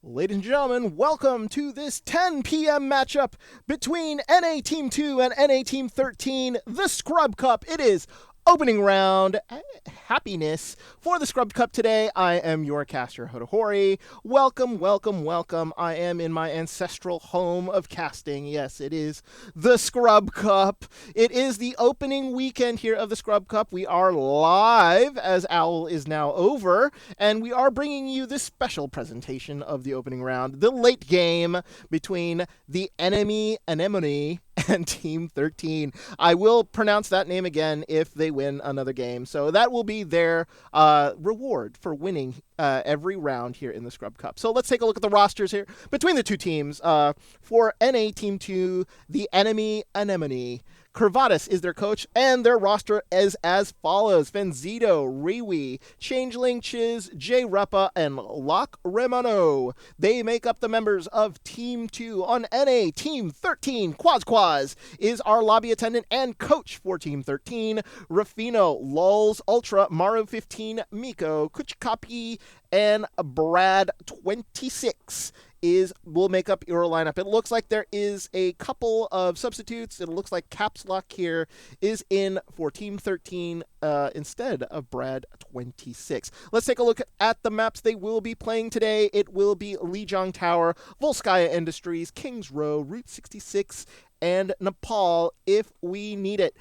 Ladies and gentlemen, welcome to this 10 p.m. matchup between NA Team 2 and NA Team 13, the Scrub Cup. It is opening round happiness for the Scrub Cup today. I am your caster, Hodahori. Welcome, welcome, welcome. I am in my ancestral home of casting. Yes, it is the Scrub Cup. It is the opening weekend here of the Scrub Cup. We are live as Owl is now over, and we are bringing you this special presentation of the opening round, the late game between the enemy Anemone and Team 13. I will pronounce that name again if they win another game. So that will be their reward for winning every round here in the Scrub Cup. So let's take a look at the rosters here between the two teams. For NA Team 2, the enemy Anemone. Curvatus is their coach, and their roster is as follows: Fenzito, Riwi, Changeling, Chiz, J. Repa, and Lock Remano. They make up the members of Team 2. On NA, Team 13, Quaz is our lobby attendant and coach for Team 13. Rafino, Lulz, Ultra, Maru 15, Miko, Kuchikapi, and Brad 26 will make up your lineup. It looks like there is a couple of substitutes. It looks like Caps Lock here is in for Team 13 instead of Brad 26. Let's take a look at the maps they will be playing today. It will be Lijiang Tower, Volskaya Industries, Kings Row, Route 66, and Nepal if we need it.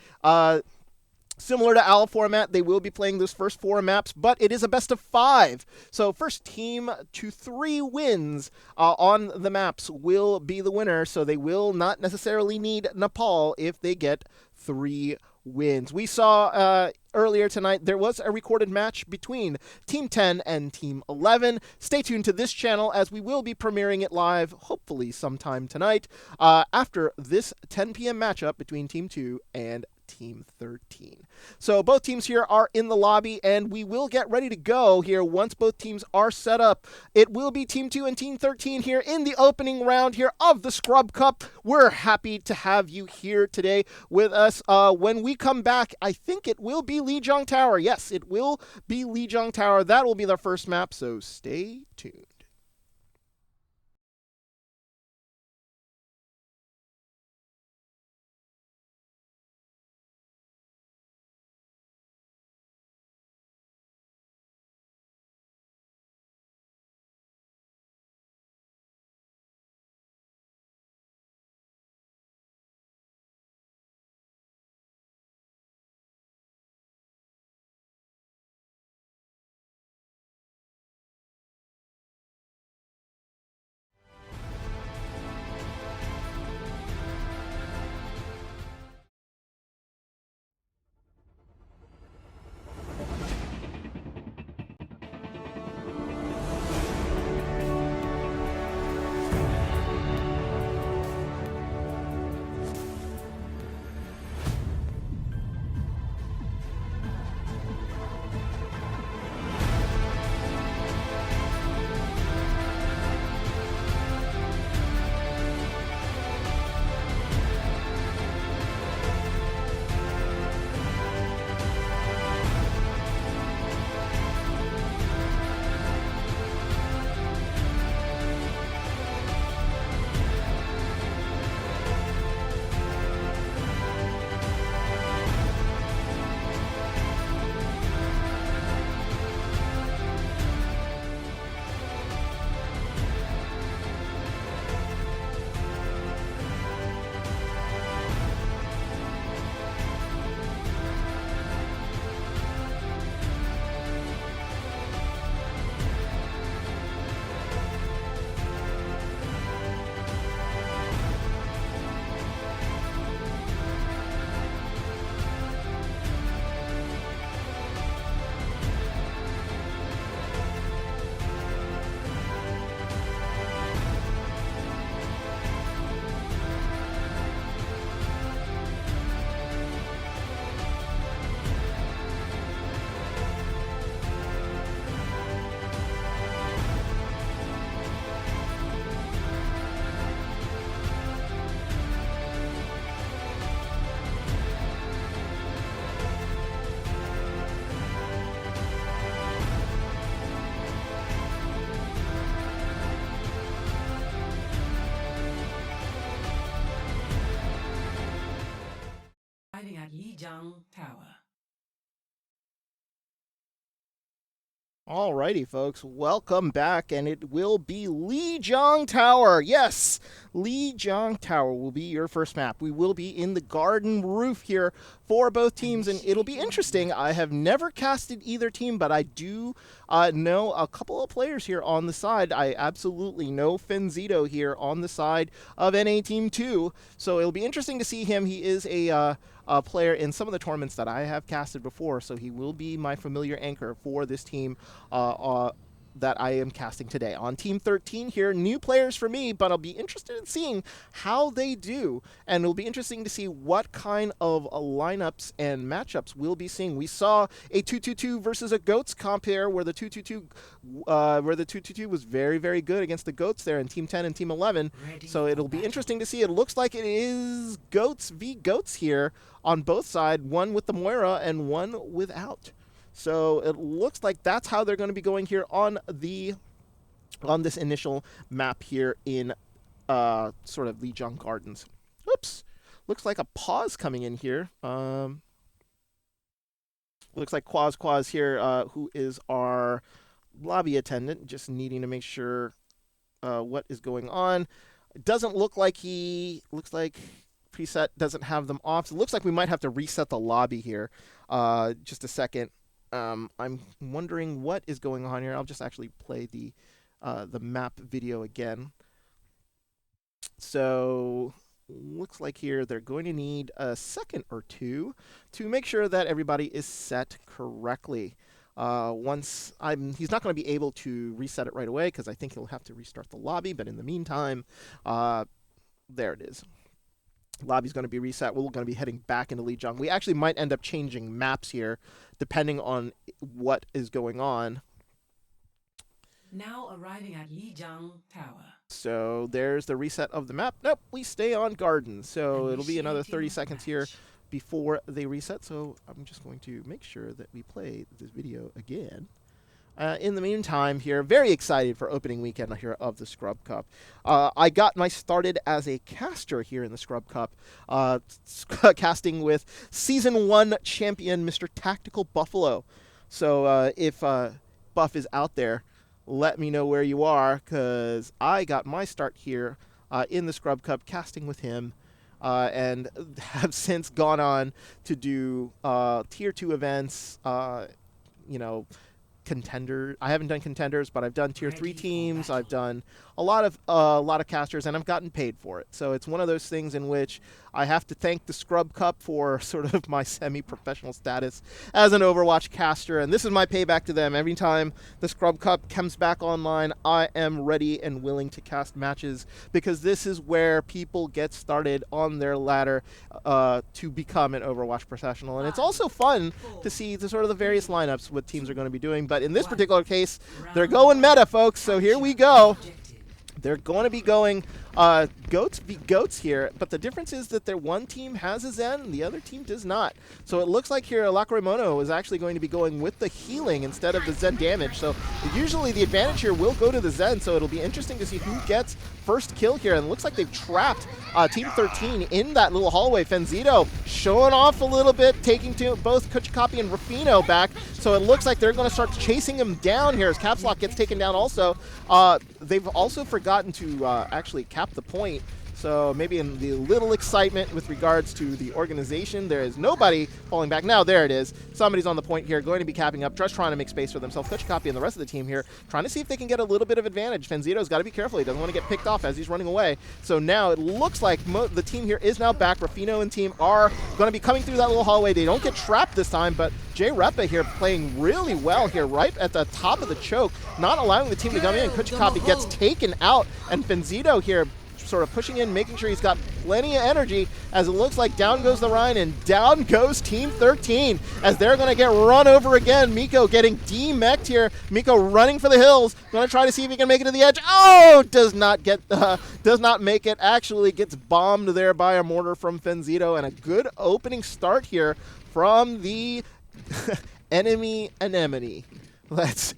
Similar to OWL format, they will be playing those first four maps, but it is a best of 5. So first team to 3 wins on the maps will be the winner, so they will not necessarily need Nepal if they get 3 wins. We saw earlier tonight there was a recorded match between Team 10 and Team 11. Stay tuned to this channel as we will be premiering it live, hopefully sometime tonight, after this 10 p.m. matchup between Team 2 and Team 13. So both teams here are in the lobby, and we will get ready to go here once both teams are set up. It will be Team 2 and Team 13 here in the opening round here of the Scrub Cup. We're happy to have you here today with us. When we come back, I think it will be Lijiang Tower. Yes, it will be Lijiang Tower. That will be the first map, so stay tuned. Tower. Alrighty, folks, welcome back, and it will be Lijiang Tower. Yes, Lijiang Tower will be your first map. We will be in the garden roof here for both teams, and it'll be interesting. I have never casted either team, but I do know a couple of players here on the side. I absolutely know Fenzito here on the side of NA Team 2, so it'll be interesting to see him. He is a player in some of the tournaments that I have casted before, so he will be my familiar anchor for this team that I am casting today. On Team 13 here, new players for me, but I'll be interested in seeing how they do, and it'll be interesting to see what kind of lineups and matchups we'll be seeing. We saw a 2-2-2 versus a Goats comp here, where the 2-2-2 was very, very good against the Goats there in Team 10 and Team 11. So it'll be interesting to see. It looks like it is Goats v Goats here on both sides, one with the Moira and one without. So it looks like that's how they're going to be going here on this initial map here in sort of Lijiang Gardens. Oops. Looks like a pause coming in here. Looks like Quaz here, who is our lobby attendant, just needing to make sure what is going on. It doesn't look like looks like preset doesn't have them off. So it looks like we might have to reset the lobby here. Just a second. I'm wondering what is going on here. I'll just actually play the map video again. So looks like here they're going to need a second or two to make sure that everybody is set correctly. He's not going to be able to reset it right away because I think he'll have to restart the lobby. But in the meantime, there it is. Lobby's going to be reset. We're going to be heading back into Lijiang. We actually might end up changing maps here, depending on what is going on. Now arriving at Lijiang Tower. So there's the reset of the map. Nope, we stay on Garden. So it'll be another 30 seconds here before they reset. So I'm just going to make sure that we play this video again. In the meantime here, very excited for opening weekend here of the Scrub Cup. I got my started as a caster here in the Scrub Cup, casting with Season 1 champion Mr. Tactical Buffalo. So if Buff is out there, let me know where you are, because I got my start here in the Scrub Cup casting with him. And have since gone on to do Tier 2 events, contender. I haven't done contenders, but I've done Tier 3 teams. I've done a lot of casters, and I've gotten paid for it. So it's one of those things in which I have to thank the Scrub Cup for sort of my semi-professional status as an Overwatch caster, and this is my payback to them. Every time the Scrub Cup comes back online, I am ready and willing to cast matches, because this is where people get started on their ladder to become an Overwatch professional. And it's also fun to see the sort of the various lineups what teams are going to be doing. But in this particular case, they're going meta, folks, so here we go. They're going to be going Goats v Goats here, but the difference is that their one team has a Zen and the other team does not. So it looks like here Lacrimono is actually going to be going with the healing instead of the Zen damage. So usually the advantage here will go to the Zen, so it'll be interesting to see who gets first kill here. And it looks like they've trapped Team 13 in that little hallway. Fenzito showing off a little bit, taking to both Kuchikapi and Rufino back. So it looks like they're going to start chasing him down here as Caps Lock gets taken down also. They've also forgotten to actually cap the point. So maybe in the little excitement with regards to the organization, there is nobody falling back. Now, there it is. Somebody's on the point here, going to be capping up, just trying to make space for themselves. Kuchikapi and the rest of the team here, trying to see if they can get a little bit of advantage. Fenzito's got to be careful. He doesn't want to get picked off as he's running away. So now it looks like the team here is now back. Rufino and team are going to be coming through that little hallway. They don't get trapped this time, but Jay Repa here playing really well here, right at the top of the choke, not allowing the team to come in. Kuchikapi gets taken out, and Fenzito here sort of pushing in, making sure he's got plenty of energy, as it looks like down goes the Rhine and down goes Team 13 as they're going to get run over again. Miko getting demeched here. Miko running for the hills, going to try to see if he can make it to the edge. Oh, does not make it. Actually gets bombed there by a mortar from Fenzito, and a good opening start here from the enemy Anemone. Let's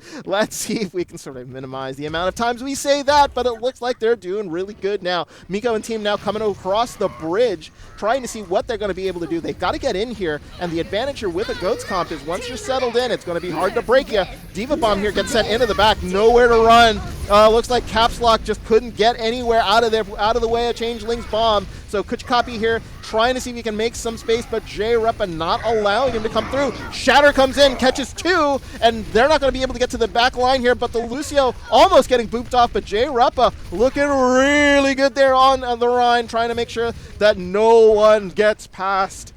see if we can sort of minimize the amount of times we say that, but it looks like they're doing really good now. Miko and team now coming across the bridge, trying to see what they're going to be able to do. They've got to get in here, and the advantage here with a GOATS comp is once you're settled in, it's going to be hard to break you. Diva Bomb here gets sent into the back, nowhere to run. Looks like Caps Lock just couldn't get anywhere out of the way of Changeling's bomb. So Kuchikapi here trying to see if he can make some space, but J-Repa not allowing him to come through. Shatter comes in, catches 2, and they're not going to be able to get to the back line here, but the Lucio almost getting booped off, but J-Repa looking really good there on the Rhine, trying to make sure that no one gets past.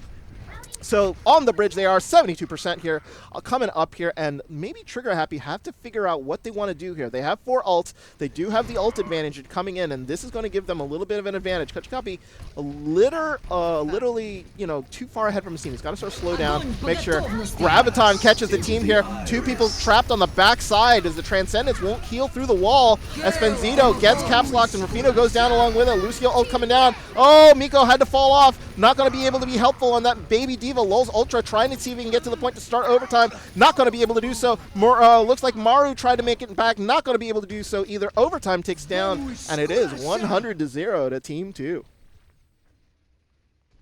So on the bridge, they are 72% here, coming up here, and maybe Trigger Happy have to figure out what they want to do here. They have 4 ults. They do have the ult advantage coming in, and this is going to give them a little bit of an advantage. Kuchikapi literally, too far ahead from his team. He's got to sort of slow down, make sure. Graviton catches the team here. 2 people trapped on the backside as the Transcendence won't heal through the wall. As Fenzito gets caps locked, and Rufino goes down along with it. Lucio ult coming down. Oh, Miko had to fall off. Not going to be able to be helpful on that baby Diva. Lulz Ultra trying to see if he can get to the point to start overtime. Not going to be able to do so. Looks like Maru tried to make it back. Not going to be able to do so either. Overtime ticks down, and it is 100-0 to Team 2.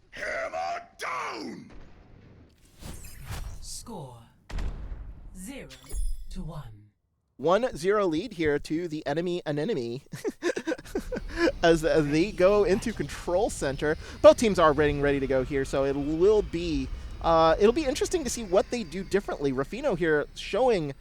Hammer down! Score 0-1. 1-0 lead here to the enemy Anemone. As they go into control center. Both teams are ready to go here, so it'll be interesting to see what they do differently. Rufino here showing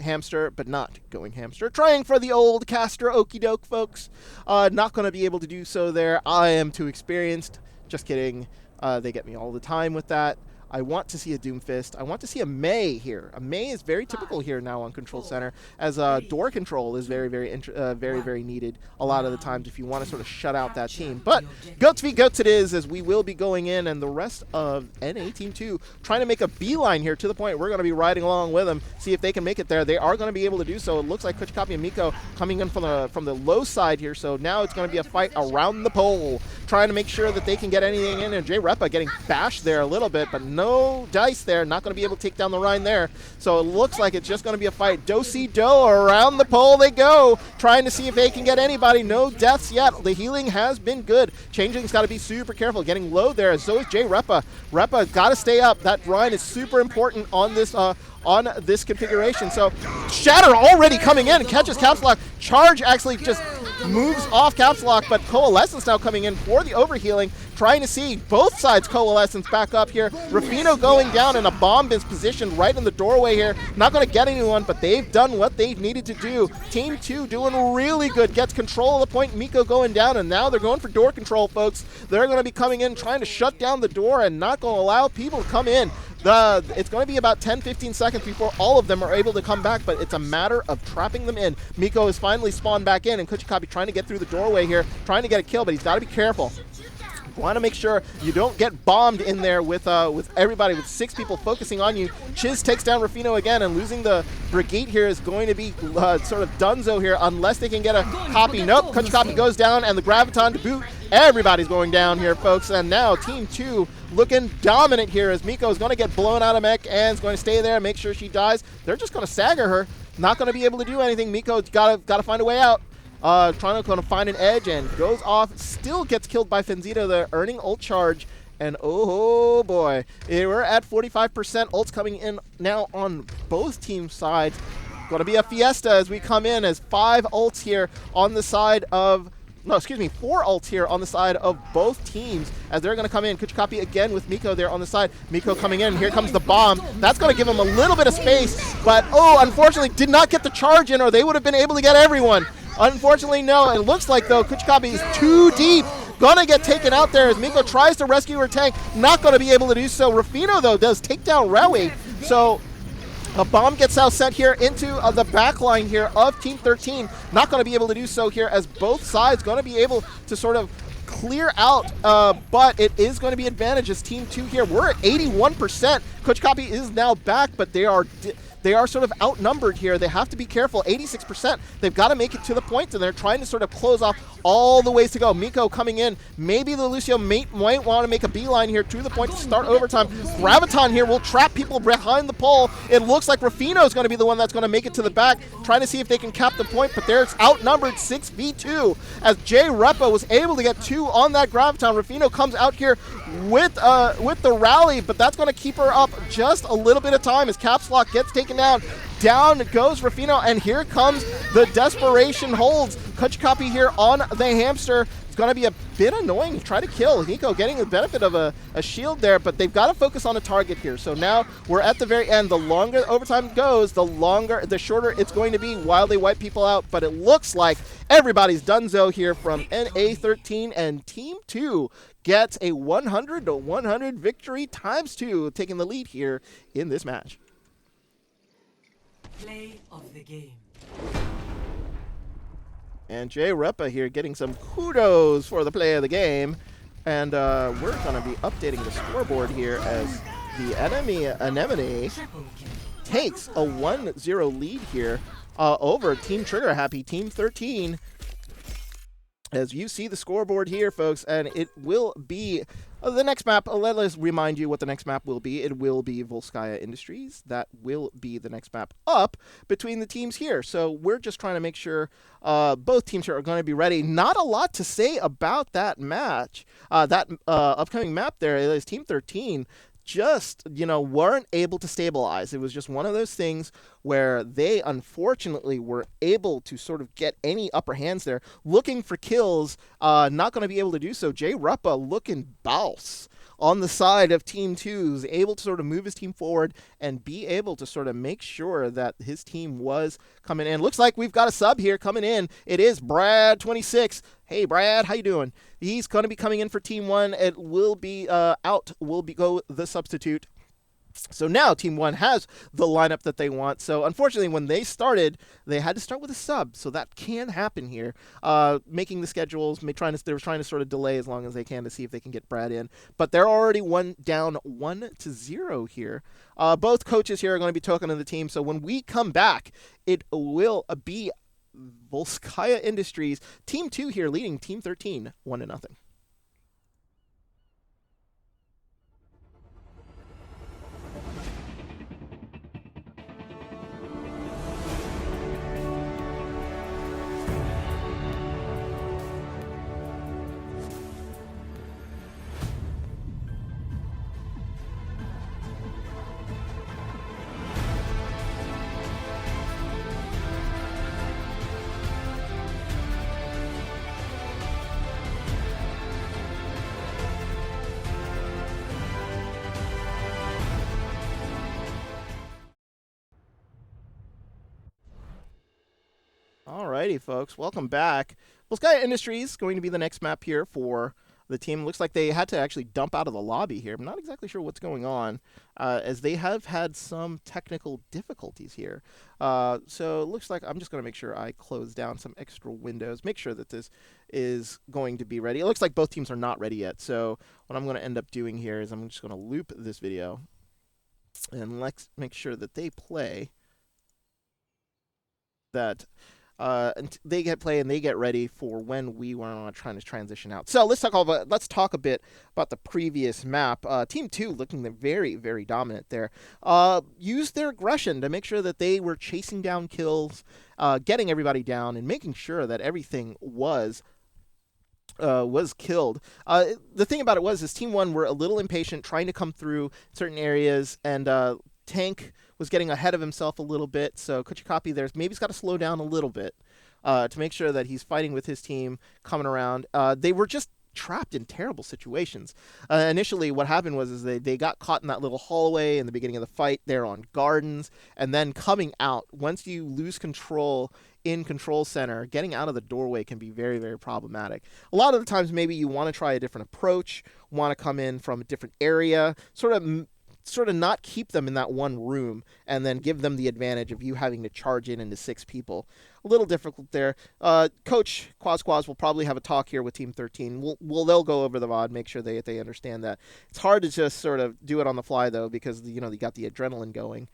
hamster, but not going hamster. Trying for the old caster okie doke, folks. Not going to be able to do so there. I am too experienced. Just kidding. They get me all the time with that. I want to see a Doomfist. I want to see a Mei here. A Mei is very typical here now on Control Center, as door control is very needed a lot of the times if you want to sort of shut out that team. But Goats v Goats it is, as we will be going in, and the rest of NA Team 2 trying to make a beeline here to the point we're going to be riding along with them, see if they can make it there. They are going to be able to do so. It looks like Kuchikapi and Miko coming in from the low side here, so now it's going to be a fight around the pole, trying to make sure that they can get anything in, and J-Repa getting bashed there a little bit, but no dice there, not going to be able to take down the Rhine there. So it looks like it's just going to be a fight. Do-si-do, around the pole they go, trying to see if they can get anybody. No deaths yet. The healing has been good. Changeling's got to be super careful, getting low there. So is J-Repa. Repa got to stay up. That Rhine is super important on this configuration. So Shatter already coming in, catches Caps Lock. Charge actually just moves off Caps Lock, but Coalescence now coming in for the overhealing, trying to see both sides Coalescence back up here. Rufino going down, and a bomb is positioned right in the doorway here. Not going to get anyone, but they've done what they've needed to do. Team 2 doing really good, gets control of the point. Miko going down, and now they're going for door control, folks. They're going to be coming in, trying to shut down the door and not going to allow people to come in. It's going to be about 10-15 seconds before all of them are able to come back, but it's a matter of trapping them in. Miko has finally spawned back in, and Kuchikapi trying to get through the doorway here, trying to get a kill, but he's got to be careful. Want to make sure you don't get bombed in there with everybody, with 6 people focusing on you. Chiz takes down Rufino again, and losing the Brigade here is going to be sort of dunzo here unless they can get a copy. Nope, Kuchikapi goes down, and the Graviton to boot. Everybody's going down here, folks, and now Team 2 looking dominant here as Miko is going to get blown out of mech and is going to stay there and make sure she dies. They're just going to stagger her. Not going to be able to do anything. Miko's got to find a way out. Trying to find an edge and goes off. Still gets killed by Fenzito there, earning ult charge. And oh boy, we're at 45%. Ults coming in now on both team sides. Going to be a fiesta as we come in, as 5 ults here on the side of... No, excuse me, 4 ults here on the side of both teams as they're going to come in. Kuchikapi again with Miko there on the side. Miko coming in. Here comes the bomb. That's going to give him a little bit of space, but unfortunately did not get the charge in, or they would have been able to get everyone. Unfortunately, no. It looks like, though, Kuchikapi is too deep. Gonna get taken out there as Miko tries to rescue her tank. Not going to be able to do so. Rufino, though, does take down Rewi. So a bomb gets out sent here into the back line here of Team 13. Not going to be able to do so here, as both sides going to be able to sort of clear out, but it is going to be advantage as Team 2 here. We're at 81%. Kuchikapi is now back, but they are they are sort of outnumbered here. They have to be careful. 86%. They've got to make it to the point, and they're trying to sort of close off all the ways to go. Miko coming in. Maybe the Lucio might want to make a beeline here to the point to start overtime. Graviton here will trap people behind the pole. It looks like Rafino is going to be the one that's going to make it to the back, trying to see if they can cap the point, but they're outnumbered 6v2 as Jay Repa was able to get 2 on that Graviton. Rafino comes out here with the rally, but that's going to keep her up just a little bit of time as Caps Lock gets taken down. Down goes Rafino, and here comes the desperation holds. Kuchikapi here on the hamster. It's going to be a bit annoying to try to kill. Hiko getting the benefit of a shield there, but they've got to focus on a target here. So now we're at the very end. The longer overtime goes, the shorter it's going to be while they wipe people out. But it looks like everybody's donezo here from NA13, and Team 2 gets a 100-100 victory ×2, taking the lead here in this match. Play of the game. And Jay Repa here getting some kudos for the play of the game. And we're going to be updating the scoreboard here as the Anemone takes a 1-0 lead here over Team Trigger Happy, Team 13. As you see the scoreboard here, folks, and it will be the next map. Let us remind you what the next map will be. It will be Volskaya Industries. That will be the next map up between the teams here. So we're just trying to make sure both teams here are going to be ready. Not a lot to say about that match, that upcoming map there. It is Team 13. Just, weren't able to stabilize. It was just one of those things where they unfortunately were able to sort of get any upper hands there. Looking for kills, not going to be able to do so. Jay Repa looking bouse on the side of Team 2's, able to sort of move his team forward and be able to sort of make sure that his team was coming in. Looks like we've got a sub here coming in. It is Brad26. Hey, Brad, how you doing? He's going to be coming in for Team 1. It will be go the substitute. So now Team 1 has the lineup that they want. So unfortunately, when they started, they had to start with a sub. So that can happen here. Making the schedules, they were trying to sort of delay as long as they can to see if they can get Brad in. But they're already down 1-0 here. Both coaches here are going to be talking to the team. So when we come back, it will be Volskaya Industries, Team 2 here leading Team 13 1-0. Alrighty, folks, welcome back. Volskaya Industries going to be the next map here for the team. Looks like they had to actually dump out of the lobby here. I'm not exactly sure what's going on, as they have had some technical difficulties here. So it looks like I'm just going to make sure I close down some extra windows, make sure that this is going to be ready. It looks like both teams are not ready yet. So what I'm going to end up doing here is I'm just going to loop this video, and let's make sure that they play that. And they get play and they get ready for when we want to try to transition out. So let's talk a bit about the previous map. Team 2 looking very, very dominant there. Used their aggression to make sure that they were chasing down kills, getting everybody down, and making sure that everything was killed. The thing about it is Team 1 were a little impatient, trying to come through certain areas, and Tank was getting ahead of himself a little bit, so Kuchikapi there's maybe he's got to slow down a little bit to make sure that he's fighting with his team coming around. They were just trapped in terrible situations. Initially, what happened was they got caught in that little hallway in the beginning of the fight there on gardens, and then coming out, once you lose control in Control Center, getting out of the doorway can be very, very problematic. A lot of the times, maybe you want to try a different approach, want to come in from a different area, sort of not keep them in that one room and then give them the advantage of you having to charge in into 6 people. A little difficult there. Coach Quaz will probably have a talk here with Team 13. They'll go over the VOD, make sure they understand that. It's hard to just sort of do it on the fly, though, because, you got the adrenaline going.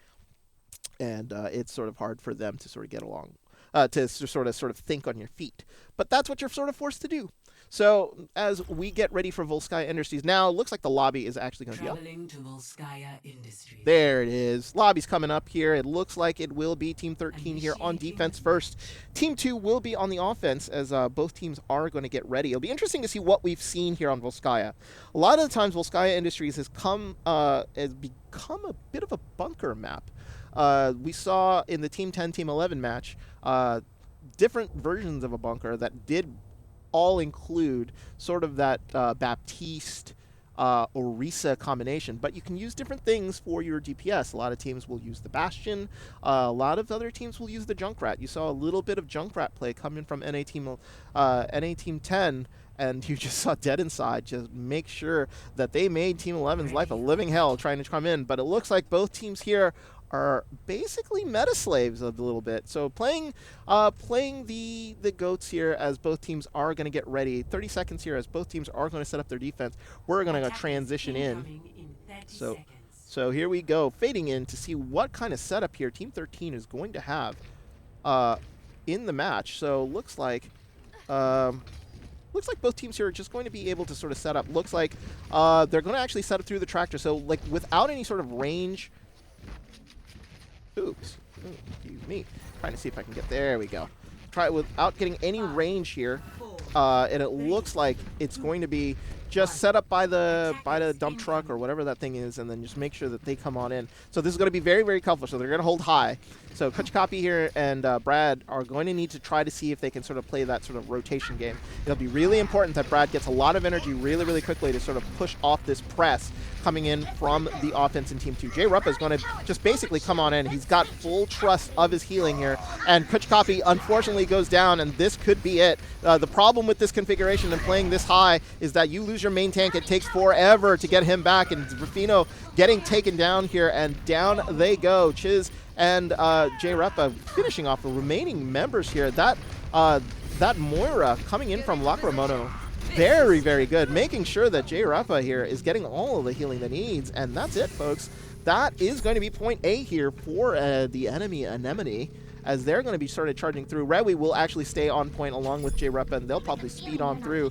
and it's sort of hard for them to sort of get along, to sort of think on your feet. But that's what you're sort of forced to do. So as we get ready for Volskaya Industries, now it looks like the lobby is actually going to be up. Traveling to Volskaya Industries. There it is. Lobby's coming up here. It looks like it will be Team 13 here on defense first. Team 2 will be on the offense as both teams are going to get ready. It'll be interesting to see what we've seen here on Volskaya. A lot of the times Volskaya Industries has become a bit of a bunker map. We saw in the Team 10, Team 11 match different versions of a bunker that did all include sort of that Baptiste Orisa combination, but you can use different things for your DPS. A lot of teams will use the Bastion. A lot of other teams will use the Junkrat. You saw a little bit of Junkrat play coming from NA Team 10, and you just saw Dead Inside just make sure that they made Team 11's life a living hell trying to come in. But it looks like both teams here are basically meta slaves a little bit. So playing the goats here as both teams are going to get ready. 30 seconds here as both teams are going to set up their defense. We're going to transition in. So here we go, fading in to see what kind of setup here Team 13 is going to have in the match. So looks like both teams here are just going to be able to sort of set up. Looks like they're going to actually set up through the tractor. So like without any sort of range. Oops. Excuse me. Trying to see if I can get there. We go. Try it without getting any range here. And it looks like it's going to be just set up by the dump truck or whatever that thing is, and then just make sure that they come on in. So this is going to be very, very helpful. So they're going to hold high. So Kuchikapi here and Brad are going to need to try to see if they can sort of play that sort of rotation game. It'll be really important that Brad gets a lot of energy really, really quickly to sort of push off this press coming in from the offense in Team 2. Jay Ruppa is going to just basically come on in. He's got full trust of his healing here, and Kuchikapi unfortunately goes down, and this could be it. The problem with this configuration and playing this high is that you lose your main tank. It takes forever to get him back, and Rufino getting taken down here, and down they go. Chiz and Jay Ruppa finishing off the remaining members here. That Moira coming in from Lacrimono, very, very good, making sure that Jay Ruppa here is getting all of the healing that he needs, and that's it, folks. That is going to be point A here for the enemy Anemone, as they're going to be sort of charging through. Rewi will actually stay on point along with Jay Ruppa, and they'll probably speed on through.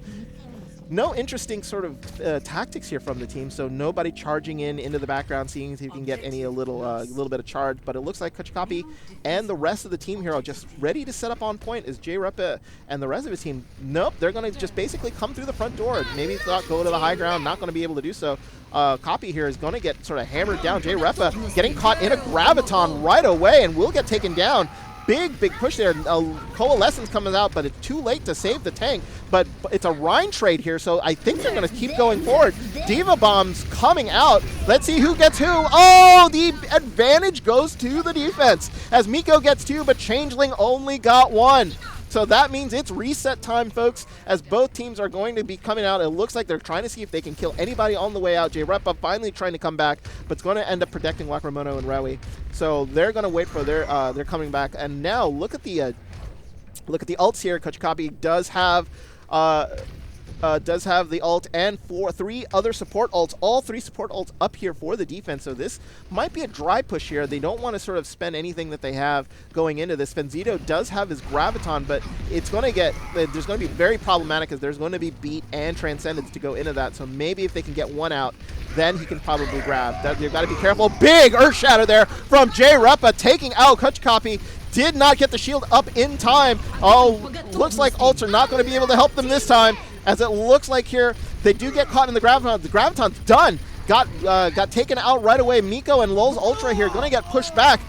No interesting sort of tactics here from the team, so nobody charging into the background, seeing if he can get a little bit of charge. But it looks like Kuchikapi and the rest of the team here are just ready to set up on point. Is Jay Ruppa and the rest of his team? Nope, they're going to just basically come through the front door. Maybe not go to the high ground, not going to be able to do so. Copy here is going to get sort of hammered down. Jay Ruppa getting caught in a graviton right away and will get taken down. Big push there. Coalescence comes out, but it's too late to save the tank. But it's a Rhine trade here, so I think they're going to keep going forward. Diva Bombs coming out. Let's see who gets who. Oh, the advantage goes to the defense, as Miko gets 2, but Changeling only got 1. So that means it's reset time, folks, as both teams are going to be coming out. It looks like they're trying to see if they can kill anybody on the way out. Jay Ruppa finally trying to come back, but it's going to end up protecting Lacrimono and Rewi. So they're going to wait for their coming back. And now look at the ults here. Kuchikapi does have the ult and 3 other support ults, all 3 support ults up here for the defense. So this might be a dry push here. They don't want to sort of spend anything that they have going into this. Fenzito does have his graviton, but it's going to there's going to be very problematic, because there's going to be beat and transcendence to go into that. So maybe if they can get one out, then he can probably grab. You've got to be careful. Big Earth Shatter there from Jay Ruppa, taking out Kuchikapi. Did not get the shield up in time. Oh, looks like ults are not going to be able to help them this time, as it looks like here they do get caught in the graviton. The graviton's done. Got taken out right away. Miko and Lul's Ultra here going to get pushed back.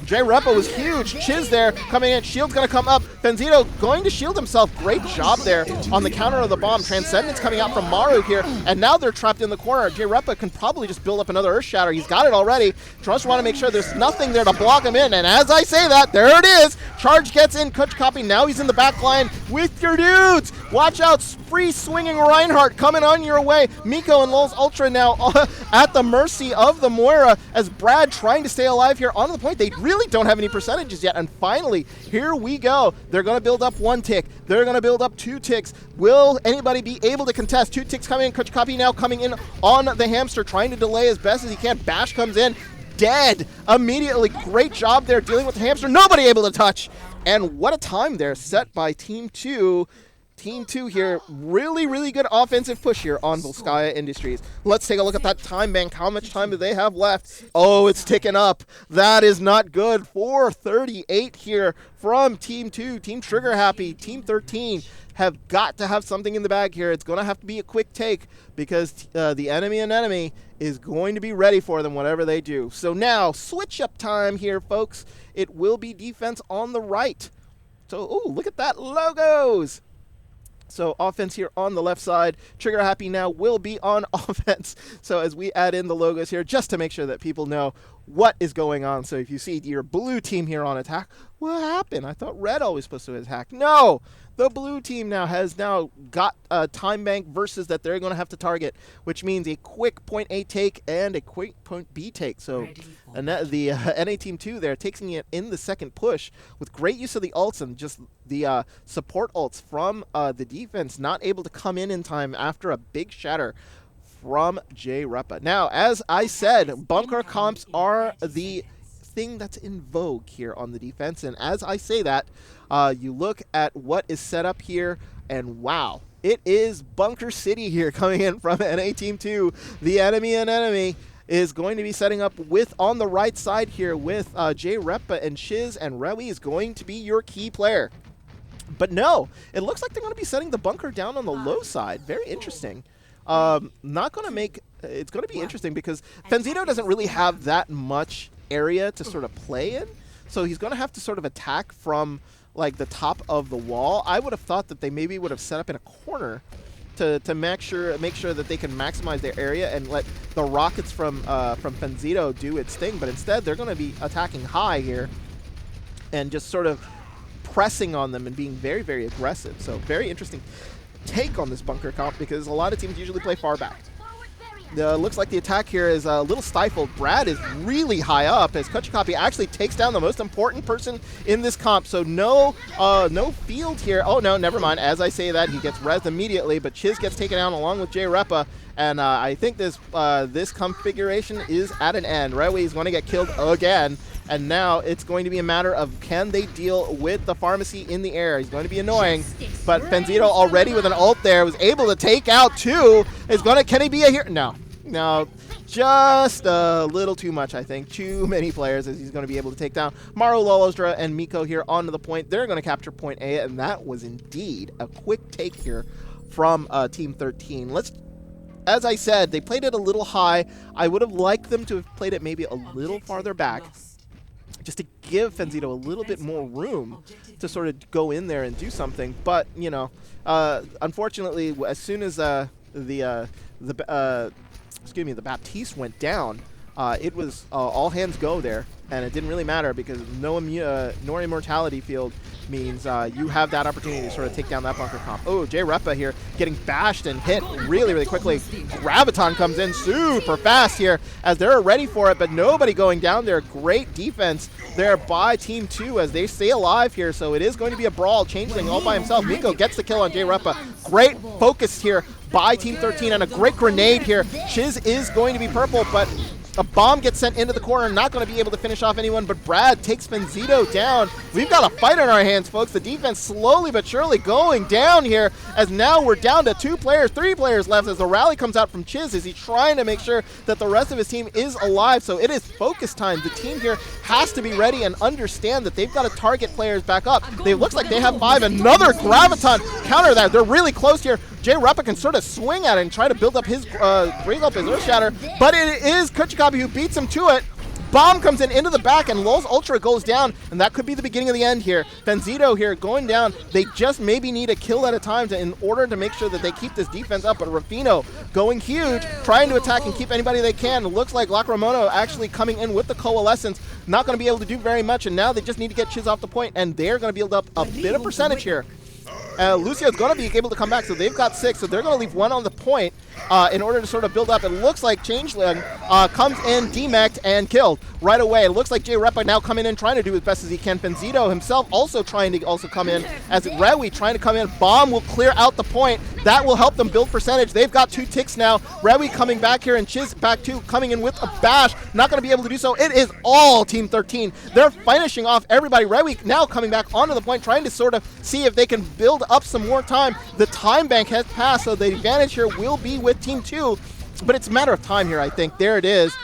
Jay Ruppa was huge. Chiz there coming in. Shield's going to come up. Fenzito going to shield himself. Great job there on the counter of the bomb. Transcendence coming out from Maru here. And now they're trapped in the corner. Jay Ruppa can probably just build up another Earth Shatter. He's got it already. Just want to make sure there's nothing there to block him in. And as I say that, there it is. Charge gets in. Kuchikapi. Now he's in the back line with your dudes. Watch out. Free swinging Reinhardt coming on your way. Miko and Lul's Ultra now at the mercy of the Moira, as Brad trying to stay alive here on the point. They really don't have any percentages yet. And finally, here we go. They're going to build up 1 tick. They're going to build up 2 ticks. Will anybody be able to contest? 2 ticks coming in. Kuchikapi now coming in on the hamster, trying to delay as best as he can. Bash comes in. dead immediately. Great job there dealing with the hamster. Nobody able to touch. And what a time there set by Team 2. Team 2 here, really, really good offensive push here on Volskaya Industries. Let's take a look at that time bank. How much time do they have left? Oh, it's ticking up. That is not good. 4:38 here from Team 2. Team Trigger Happy, Team 13 have got to have something in the bag here. It's going to have to be a quick take because the Anemone is going to be ready for them whatever they do. So now, switch up time here, folks. It will be defense on the right. So, ooh, look at that, logos. So offense here on the left side. Trigger Happy now will be on offense. So as we add in the logos here, just to make sure that people know what is going on. So if you see your blue team here on attack, what happened? I thought red always supposed to attack. No! The blue team has got a time bank versus that they're going to have to target, which means a quick point A take and a quick point B take. So the NA Team 2 there taking it in the second push with great use of the ults and just the support ults from the defense, not able to come in time after a big shatter from J Repa. Now, as I said, bunker comps are the thing that's in vogue here on the defense, and as I say that, you look at what is set up here, and wow, it is Bunker City here coming in from NA Team 2. The enemy is going to be setting up with on the right side here with J Repa and Shiz, and Rewi is going to be your key player. But no, it looks like they're going to be setting the bunker down on the low side. Very interesting. Not going to make, it's going to be interesting because Fenzito doesn't really have that much area to sort of play in, so he's going to have to sort of attack from like the top of the wall. I would have thought that they maybe would have set up in a corner to make sure that they can maximize their area and let the rockets from Fenzito do its thing, but instead they're going to be attacking high here and just sort of pressing on them and being very, very aggressive. So very interesting take on this bunker comp because a lot of teams usually play far back. Looks like the attack here is a little stifled. Brad is really high up as Kuchikapi actually takes down the most important person in this comp. So no field here. Oh, no, never mind. As I say that, he gets rezzed immediately, but Chiz gets taken down along with J Repa. And I think this configuration is at an end. Rewi is going to get killed again. And now it's going to be a matter of can they deal with the pharmacy in the air. He's going to be annoying, but Fenzito already with an ult there was able to take out two. Can he be a hero? No, just a little too much, I think. Too many players as he's going to be able to take down Maru, Lolosdra, and Miko here onto the point. They're going to capture point A, and that was indeed a quick take here from Team 13. As I said, they played it a little high. I would have liked them to have played it maybe a little farther back, just to give Fenzito a little bit more room to sort of go in there and do something. But, you know, unfortunately, as soon as the Baptiste went down, it was all hands go there, and it didn't really matter because no immortality field means you have that opportunity to sort of take down that bunker comp. Oh, J Repa here getting bashed and hit really, really quickly. Graviton comes in super fast here as they're ready for it, but nobody going down there. Great defense there by Team 2 as they stay alive here, so it is going to be a brawl. Changeling all by himself. Miko gets the kill on J Repa. Great focus here by Team 13 and a great grenade here. Chiz is going to be purple, but a bomb gets sent into the corner, not going to be able to finish off anyone, but Brad takes Fenzito down. We've got a fight on our hands, folks. The defense slowly but surely going down here, as now we're down to 3 players left as the rally comes out from Chiz as he's trying to make sure that the rest of his team is alive. So it is focus time. The team here has to be ready and understand that they've got to target players back up. It looks like they have 5. Another Graviton counter that. They're really close here. J Repa can sort of swing at it and try to build up his Earth Shatter, but it is Kuchikapi who beats him to it. Bomb comes in into the back, and Lol's Ultra goes down, and that could be the beginning of the end here. Fenzito here going down. They just maybe need a kill at a time in order to make sure that they keep this defense up, but Rufino going huge, trying to attack and keep anybody they can. It looks like Lacrimono actually coming in with the Coalescence, not going to be able to do very much, and now they just need to get Chiz off the point, and they're going to build up a bit of percentage here. Lucio's going to be able to come back, so they've got 6, so they're going to leave 1 on the point in order to sort of build up. It looks like Changeling comes in, demeched, and killed right away. It looks like J Repa now coming in, trying to do as best as he can. Fenzito himself also trying to come in, as Rewi trying to come in. Bomb will clear out the point. That will help them build percentage. They've got 2 ticks now. Rewi coming back here, and Chiz back too, coming in with a bash. Not going to be able to do so. It is all Team 13. They're finishing off everybody. Rewi now coming back onto the point, trying to sort of see if they can build up some more time. The time bank has passed, so the advantage here will be with Team 2. But it's a matter of time here, I think. There it is.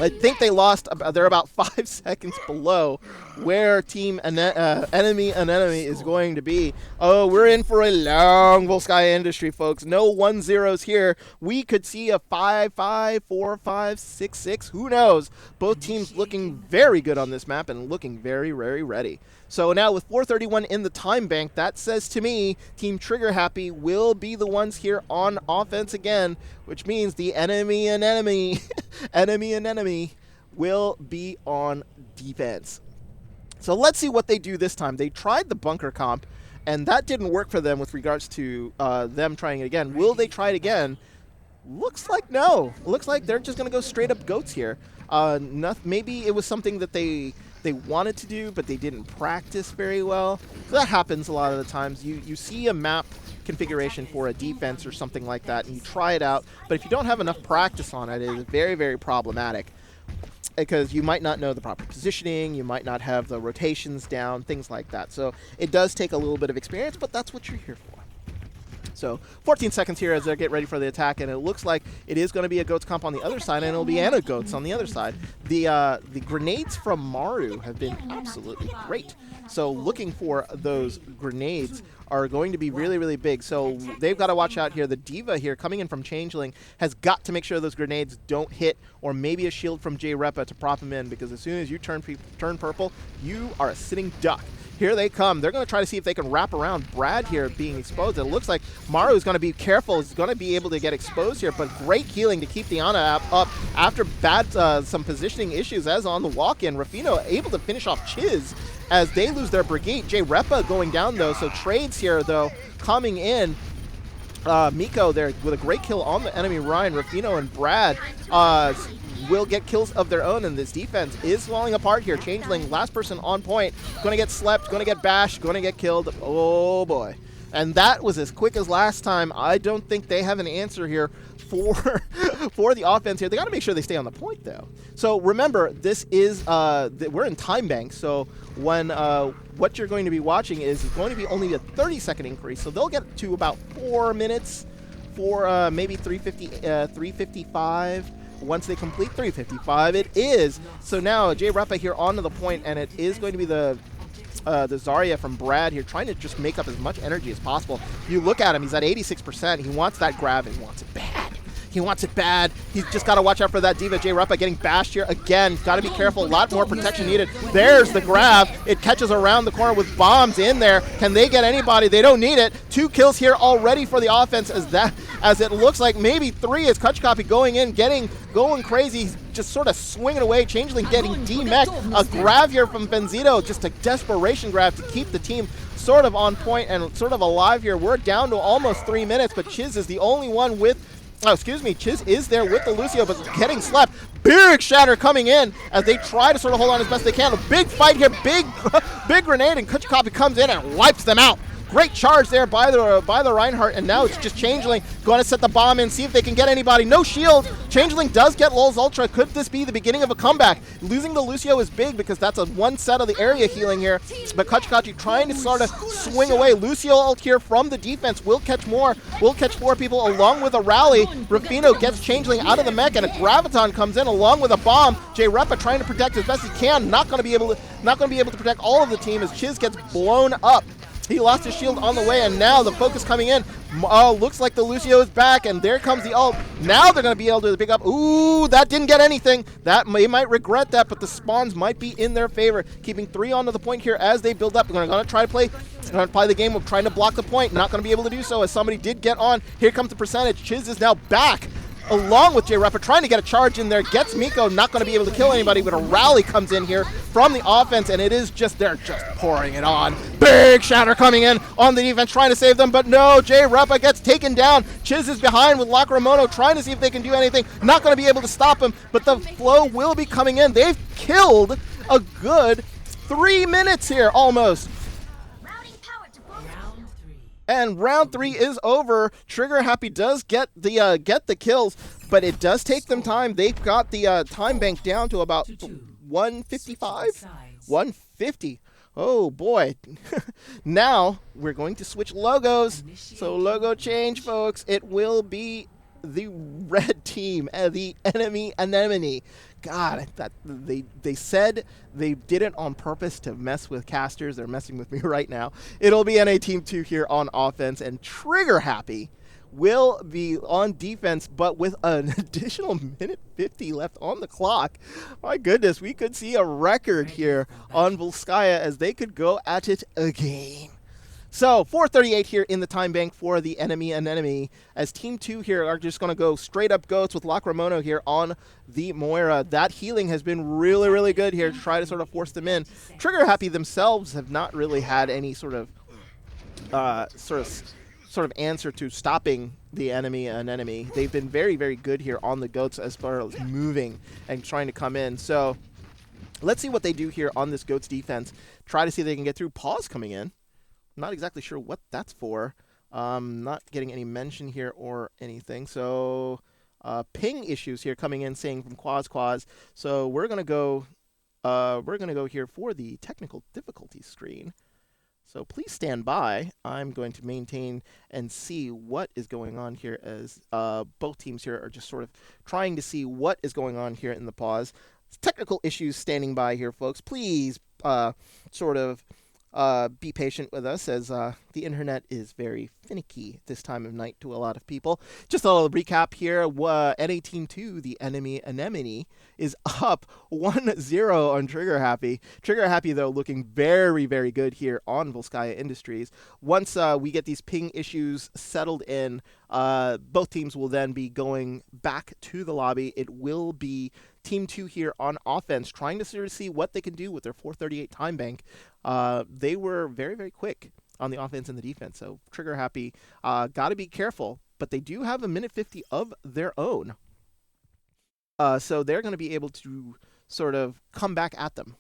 I think they lost. They're about 5 seconds below where Team Enemy is going to be. Oh, we're in for a long Volskaya Industry, folks. No 1-0s here. We could see a 5-5, 4-5, 6-6. Who knows? Both teams looking very good on this map and looking very, very ready. So now with 4:31 in the time bank, that says to me Team Trigger Happy will be the ones here on offense again, which means the enemy will be on defense. So let's see what they do this time. They tried the bunker comp, and that didn't work for them with regards to them trying it again. Will they try it again? Looks like no. Looks like they're just going to go straight up goats here. Maybe it was something that they wanted to do, but they didn't practice very well. So that happens a lot of the times. You see a map configuration for a defense or something like that, and you try it out, but if you don't have enough practice on it, it is very, very problematic because you might not know the proper positioning, you might not have the rotations down, things like that. So it does take a little bit of experience, but that's what you're here for. So 14 seconds here as they get ready for the attack, and it looks like it is going to be a goats comp on the other side, and it'll be Anna goats on the other side. The grenades from Maru have been absolutely great. So looking for those grenades are going to be really, really big. So they've got to watch out here. The Diva here coming in from Changeling has got to make sure those grenades don't hit, or maybe a shield from J-Repa to prop him in, because as soon as you turn purple, you are a sitting duck. Here they come. They're going to try to see if they can wrap around Brad here being exposed. It looks like Maru is going to be careful. He's going to be able to get exposed here, but great healing to keep the Ana up after some positioning issues as on the walk-in. Rafino able to finish off Chiz as they lose their Brigade. J-Repa going down, though, so trades here, though, coming in. Miko there with a great kill on the enemy Ryan. Rafino and Brad will get kills of their own, and this defense is falling apart here. Changeling, last person on point, going to get slept, going to get bashed, going to get killed. Oh boy. And that was as quick as last time. I don't think they have an answer here for the offense here. They got to make sure they stay on the point, though. So remember, this is we're in time bank, so when what you're going to be watching is going to be only a 30-second increase, so they'll get to about 4 minutes for maybe 355. Once they complete 355, it is. So now J-Repa here onto the point, and it is going to be the Zarya from Brad here trying to just make up as much energy as possible. You look at him, he's at 86%. He wants that grab, and he wants it bad. He wants it bad. He's just got to watch out for that Diva. J-Repa getting bashed here again. Got to be careful. A lot more protection needed. There's the grab. It catches around the corner with bombs in there. Can they get anybody? They don't need it. 2 kills here already for the offense as it looks like maybe 3 as Kutch going crazy. He's just sort of swinging away. Changeling getting D-mech. A grab here from Benzito. Just a desperation grab to keep the team sort of on point and sort of alive here. We're down to almost 3 minutes, but Chiz is the only one with... Oh, excuse me, Chiz is there with the Lucio, but getting slapped. Big shatter coming in as they try to sort of hold on as best they can. A big fight here, big grenade, and Kuchikapi comes in and wipes them out. Great charge there by the Reinhardt, and now it's just Changeling going to set the bomb in, see if they can get anybody. No shield. Changeling does get Lul's Ultra. Could this be the beginning of a comeback? Losing the Lucio is big because that's a one set of the area healing here, but Kachikachi trying to sort of swing away. Lucio ult here from the defense will catch 4 people along with a rally. Rafino gets Changeling out of the mech, and a Graviton comes in along with a bomb. J-Repa trying to protect as best he can. Not going to be able to protect all of the team as Chiz gets blown up. He lost his shield on the way, and now the focus coming in. Oh, looks like the Lucio is back, and there comes the ult. Now they're going to be able to pick up. Ooh, that didn't get anything. They might regret that, but the spawns might be in their favor. Keeping 3 onto the point here as they build up. They're going to try to play the game of trying to block the point. Not going to be able to do so as somebody did get on. Here comes the percentage. Chiz is now back, along with J-Repa, trying to get a charge in there. Gets Miko, not going to be able to kill anybody, but a rally comes in here from the offense, and they're just pouring it on. Big shatter coming in on the defense, trying to save them, but no, J-Repa gets taken down. Chiz is behind with Lacrimono, trying to see if they can do anything. Not going to be able to stop him, but the flow will be coming in. They've killed a good 3 minutes here, almost. And round 3 is over. Trigger Happy does get the kills, but it does take them time. They've got the time bank down to about 155, 150. Oh boy. Now we're going to switch logos. So logo change, folks. It will be the red team, the enemy Anemone. God, that they said they did it on purpose to mess with casters. They're messing with me right now. It'll be NA Team 2 here on offense, and Trigger Happy will be on defense, but with an additional minute 50 left on the clock. My goodness, we could see a record here on Volskaya as they could go at it again. So 4:38 here in the time bank for the enemy Anemone, as Team 2 here are just going to go straight up goats with Lacrimono here on the Moira. That healing has been really, really good here to try to sort of force them in. Trigger Happy themselves have not really had any sort of answer to stopping the enemy Anemone. They've been very, very good here on the goats as far as moving and trying to come in. So let's see what they do here on this goats defense. Try to see if they can get through. Pause coming in. Not exactly sure what that's for. Not getting any mention here or anything. So ping issues here coming in saying from Quaz. So we're gonna go here for the technical difficulty screen. So please stand by. I'm going to maintain and see what is going on here as both teams here are just sort of trying to see what is going on here in the pause. Technical issues standing by here, folks. Please be patient with us as the internet is very finicky this time of night to a lot of people. Just a little recap here. NA Team 2, the enemy Anemone, is up 1-0 on Trigger Happy. Trigger Happy, though, looking very, very good here on Volskaya Industries. Once we get these ping issues settled in, both teams will then be going back to the lobby. It will be Team 2 here on offense, trying to sort of see what they can do with their 4:38 time bank. They were very, very quick on the offense and the defense, so Trigger Happy got to be careful, but they do have a minute 50 of their own. So they're going to be able to sort of come back at them,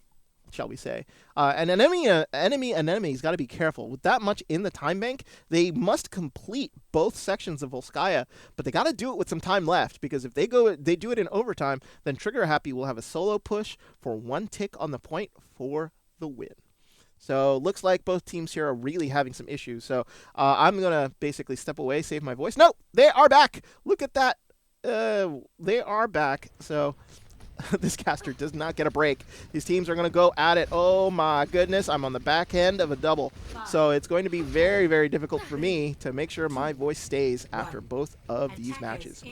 shall we say. And enemy Anemone's got to be careful. With that much in the time bank, they must complete both sections of Volskaya, but they got to do it with some time left, because if they do it in overtime, then Trigger Happy will have a solo push for 1 tick on the point for the win. So looks like both teams here are really having some issues. So I'm going to basically step away, save my voice. No, they are back. Look at that. They are back. So this caster does not get a break. These teams are going to go at it. Oh my goodness, I'm on the back end of a double. So it's going to be very, very difficult for me to make sure my voice stays after both of these matches.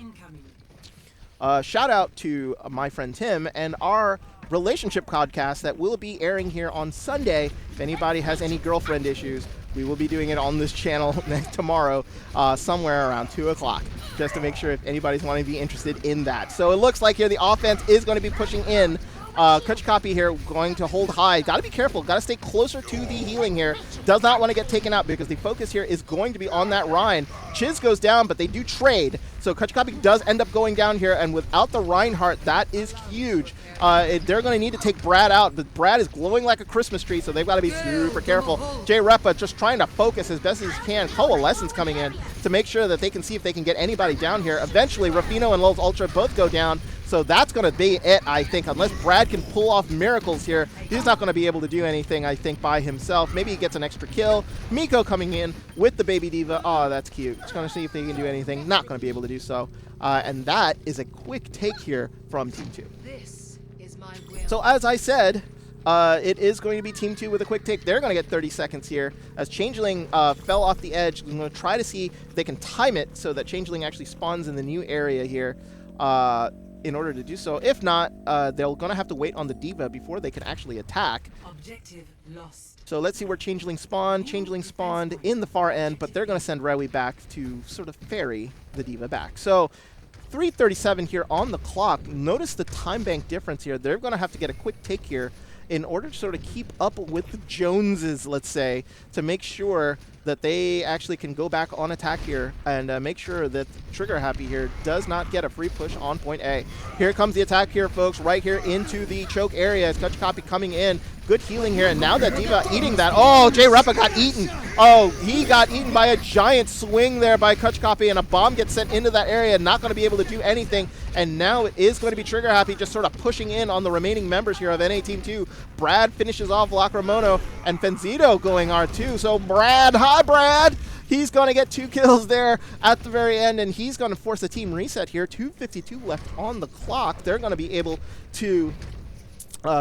Shout out to my friend Tim and our relationship podcast that will be airing here on Sunday. If anybody has any girlfriend issues, we will be doing it on this channel tomorrow, somewhere around 2 o'clock, just to make sure if anybody's wanting to be interested in that. So it looks like here the offense is going to be pushing in. Copy here going to hold high. Got to be careful. Got to stay closer to the healing here. Does not want to get taken out because the focus here is going to be on that Rhine. Chiz goes down, but they do trade. So Copy does end up going down here, and without the Reinhardt, that is huge. They're going to need to take Brad out, but Brad is glowing like a Christmas tree, so they've got to be super careful. Jay Repa just trying to focus as best as he can. Coalescence coming in to make sure that they can see if they can get anybody down here. Eventually, Rafino and Lulz Ultra both go down. So that's going to be it, I think. Unless Brad can pull off miracles here, he's not going to be able to do anything, I think, by himself. Maybe he gets an extra kill. Miko coming in with the Baby Diva. Oh, that's cute. Just going to see if they can do anything. Not going to be able to do so. And that is a quick take here from Team 2. So as I said, it is going to be Team 2 with a quick take. They're going to get 30 seconds here as Changeling fell off the edge. I'm going to try to see if they can time it so that Changeling actually spawns in the new area here. In order to do so. If not, they're going to have to wait on the Diva before they can actually attack. Objective lost. So let's see where Changeling spawned. Changeling spawned in the far end, but they're going to send Rewi back to sort of ferry the Diva back. So 3:37 here on the clock. Notice the time bank difference here. They're going to have to get a quick take here in order to sort of keep up with the Joneses, let's say, to make sure that they actually can go back on attack here and make sure that Trigger Happy here does not get a free push on point A. Here comes the attack here, folks, right here into the choke area as Copy coming in. good healing here, and now that D.Va eating that. Oh, J Repa got eaten. Oh, he got eaten by a giant swing there by Clutch Copy, and a bomb gets sent into that area, not going to be able to do anything. And now it is going to be Trigger Happy just sort of pushing in on the remaining members here of NA Team 2. Brad finishes off Lacrimono, and Fenzito going R2. So Brad, hi Brad! He's going to get 2 kills there at the very end, and he's going to force a team reset here. 2:52 left on the clock. They're going to be able to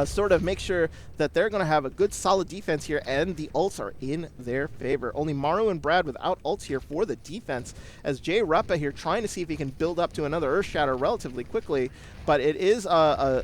sort of make sure that they're going to have a good solid defense here, and the ults are in their favor. Only Maru and Brad without ults here for the defense, as J Repa here trying to see if he can build up to another Earth Shatter relatively quickly, but it is an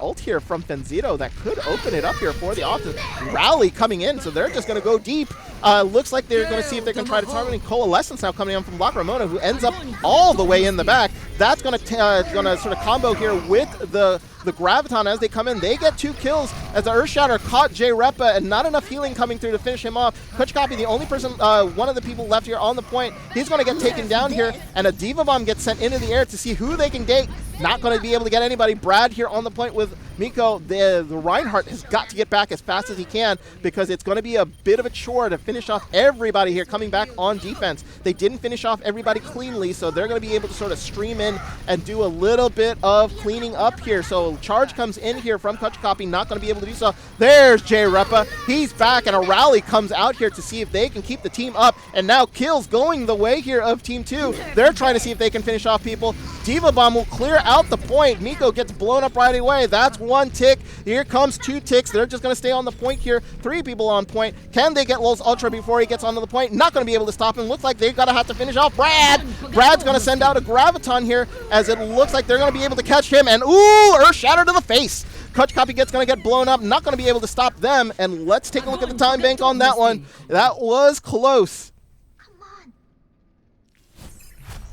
ult here from Fenzito that could open it up here for the offense. Rally coming in, so they're just going to go deep. Looks like they're going to see if they can try to target Coalescence now coming in from Lacrimono, who ends up all the way in the back. That's going to sort of combo here with the Graviton as they come in. They get 2 kills as the Earth Shatter caught J Repa, and not enough healing coming through to finish him off. Clutch Copy, the only person, one of the people left here on the point. He's going to get taken down here, and a D.Va Bomb gets sent into the air to see who they can date. Not going to be able to get anybody. Brad here on the point with Miko. The Reinhardt has got to get back as fast as he can, because it's going to be a bit of a chore to finish off everybody here coming back on defense. They didn't finish off everybody cleanly, so they're going to be able to sort of stream in and do a little bit of cleaning up here. So charge comes in here from Clutch Copy, not going to be able to do so. There's J Repa. He's back, and a rally comes out here to see if they can keep the team up, and now kills going the way here of Team 2. They're trying to see if they can finish off people. D.Va Bomb will clear out the point. Miko gets blown up right away. That's 1 tick. Here comes 2 ticks. They're just going to stay on the point here. 3 people on point. Can they get Lulz Ultra before he gets onto the point? Not going to be able to stop him. Looks like they're going to have to finish off Brad. Brad's going to send out a Graviton here, as it looks like they're going to be able to catch him. And ooh, Earth Shatter to the face. Clutch Copy gets going to get blown up. Not going to be able to stop them. And let's take a look at the time bank on that one. That was close.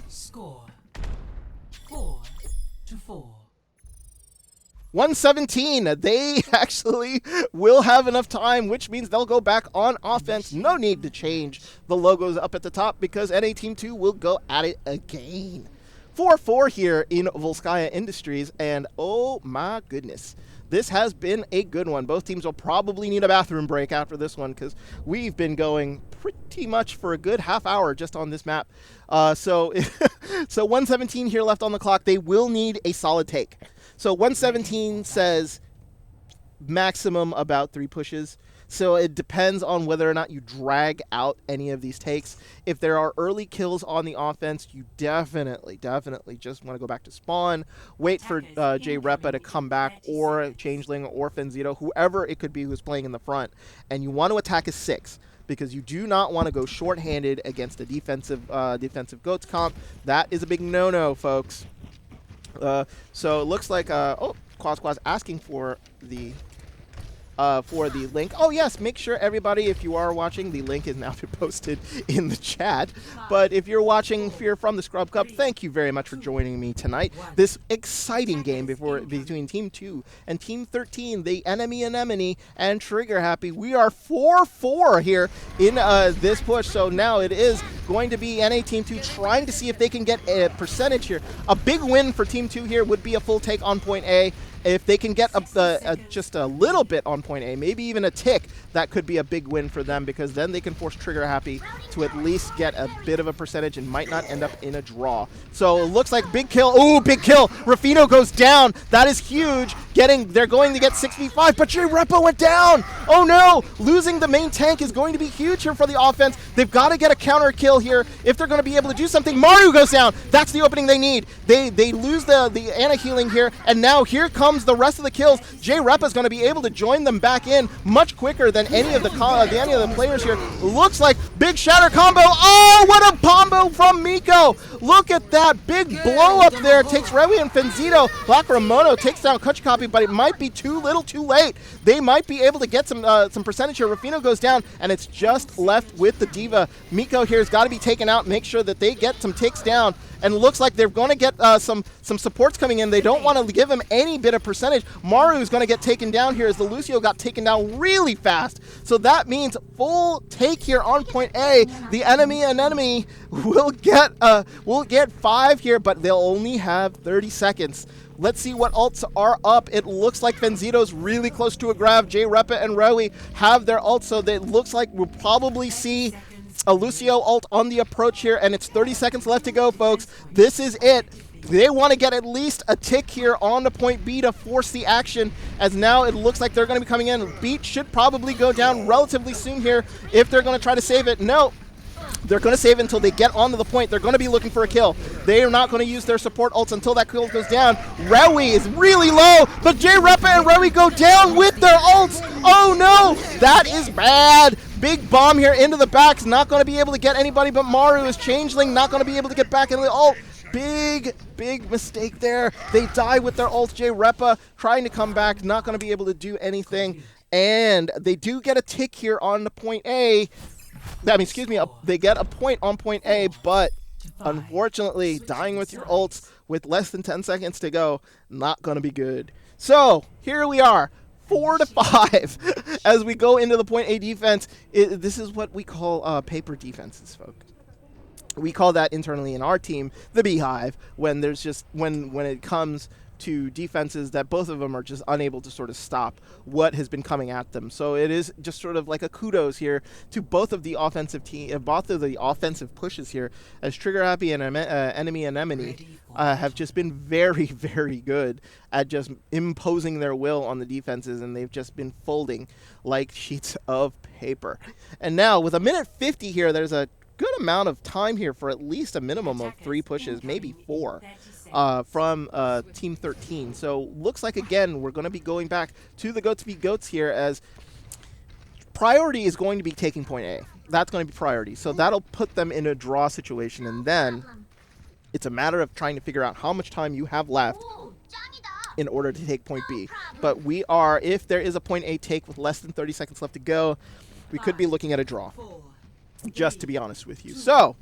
Score 4-4. 117. They actually will have enough time, which means they'll go back on offense. No need to change the logos up at the top, because NA Team 2 will go at it again. 4-4 here in Volskaya Industries, and oh my goodness, this has been a good one. Both teams will probably need a bathroom break after this one, because we've been going pretty much for a good half hour just on this map. So 117 here left on the clock. They will need a solid take. So 117 says maximum about 3 pushes. So it depends on whether or not you drag out any of these takes. If there are early kills on the offense, you definitely just want to go back to spawn, wait for J Repa to come back, or Changeling, or Fenzito, whoever it could be who's playing in the front. And you want to attack a 6, because you do not want to go short-handed against a defensive GOATS comp. That is a big no-no, folks. So it looks like, oh, Quaz asking for the link. Oh yes, make sure everybody, if you are watching, the link is now posted in the chat. But if you're watching here from the Scrub Cup, thank you very much for joining me tonight. This exciting game between Team 2 and Team 13, the enemy Anemone and Trigger Happy. We are 4-4 here in this push. So now it is going to be NA Team 2 trying to see if they can get a percentage here. A big win for Team 2 here would be a full take on point A. If they can get up just a little bit on point A, maybe even a tick, that could be a big win for them, because then they can force Trigger Happy to at least get a bit of a percentage and might not end up in a draw. So it looks like big kill. Ooh, big kill. Rafino goes down. That is huge. They're going to get 6v5, but J Repa went down. Oh no, losing the main tank is going to be huge here for the offense. They've got to get a counter kill here if they're going to be able to do something. Maru goes down. That's the opening they need. They lose the Ana healing here, and now here comes the rest of the kills. J Repa is going to be able to join them back in much quicker than any of the players here. Looks like big shatter combo. Oh, what a combo from Miko! Look at that big blow up there. Takes Rewi and Fenzito. Lacrimono takes down Clutch Copy, but it might be too little, too late. They might be able to get some percentage here. Rafino goes down, and it's just left with the D.Va. Miko here has got to be taken out. Make sure that they get some takes down. And it looks like they're going to get some supports coming in. They don't want to give him any bit of percentage. Maru is going to get taken down here, as the Lucio got taken down really fast. So that means full take here on point A. The enemy will get 5 here, but they'll only have 30 seconds. Let's see what ults are up. It looks like Fenzito's really close to a grab. J-Repa and Rowie have their ults, so it looks like we'll probably see a Lucio ult on the approach here, and it's 30 seconds left to go, folks. This is it. They want to get at least a tick here on the point B to force the action, as now it looks like they're going to be coming in. Beat should probably go down relatively soon here if they're going to try to save it. No, they're going to save it until they get onto the point. They're going to be looking for a kill. They are not going to use their support ults until that kill goes down. Rowie is really low, but J-Repa and Rowie go down with their ults. Oh no, that is bad. Big bomb here into the back. Not going to be able to get anybody but Maru. Is Changeling not going to be able to get back into the ult. Big mistake there. They die with their ult. J-Repa trying to come back, not going to be able to do anything. And they do get a tick here on the point A. I mean, excuse me, they get a point on point A, but unfortunately, dying with your ults with less than 10 seconds to go, not going to be good. So here we are, 4-5 as we go into the point A defense. This is what we call paper defenses, folks. We call that internally in our team the beehive, when there's just when it comes to defenses that both of them are just unable to sort of stop what has been coming at them. So it is just sort of like a kudos here to both of the offensive pushes here, as Trigger Happy and Enemy Anemone have just been very, very good at just imposing their will on the defenses, and they've just been folding like sheets of paper. And now with a minute 50 here, there's a good amount of time here for at least a minimum of 3 pushes, maybe 4 from Team 13. So looks like, again, we're going to be going back to the Goats be Goats here, as priority is going to be taking point A. That's going to be priority. So that'll put them in a draw situation, and then it's a matter of trying to figure out how much time you have left in order to take point B. But we are, if there is a point A take with less than 30 seconds left to go, we could be looking at a draw, just to be honest with you. So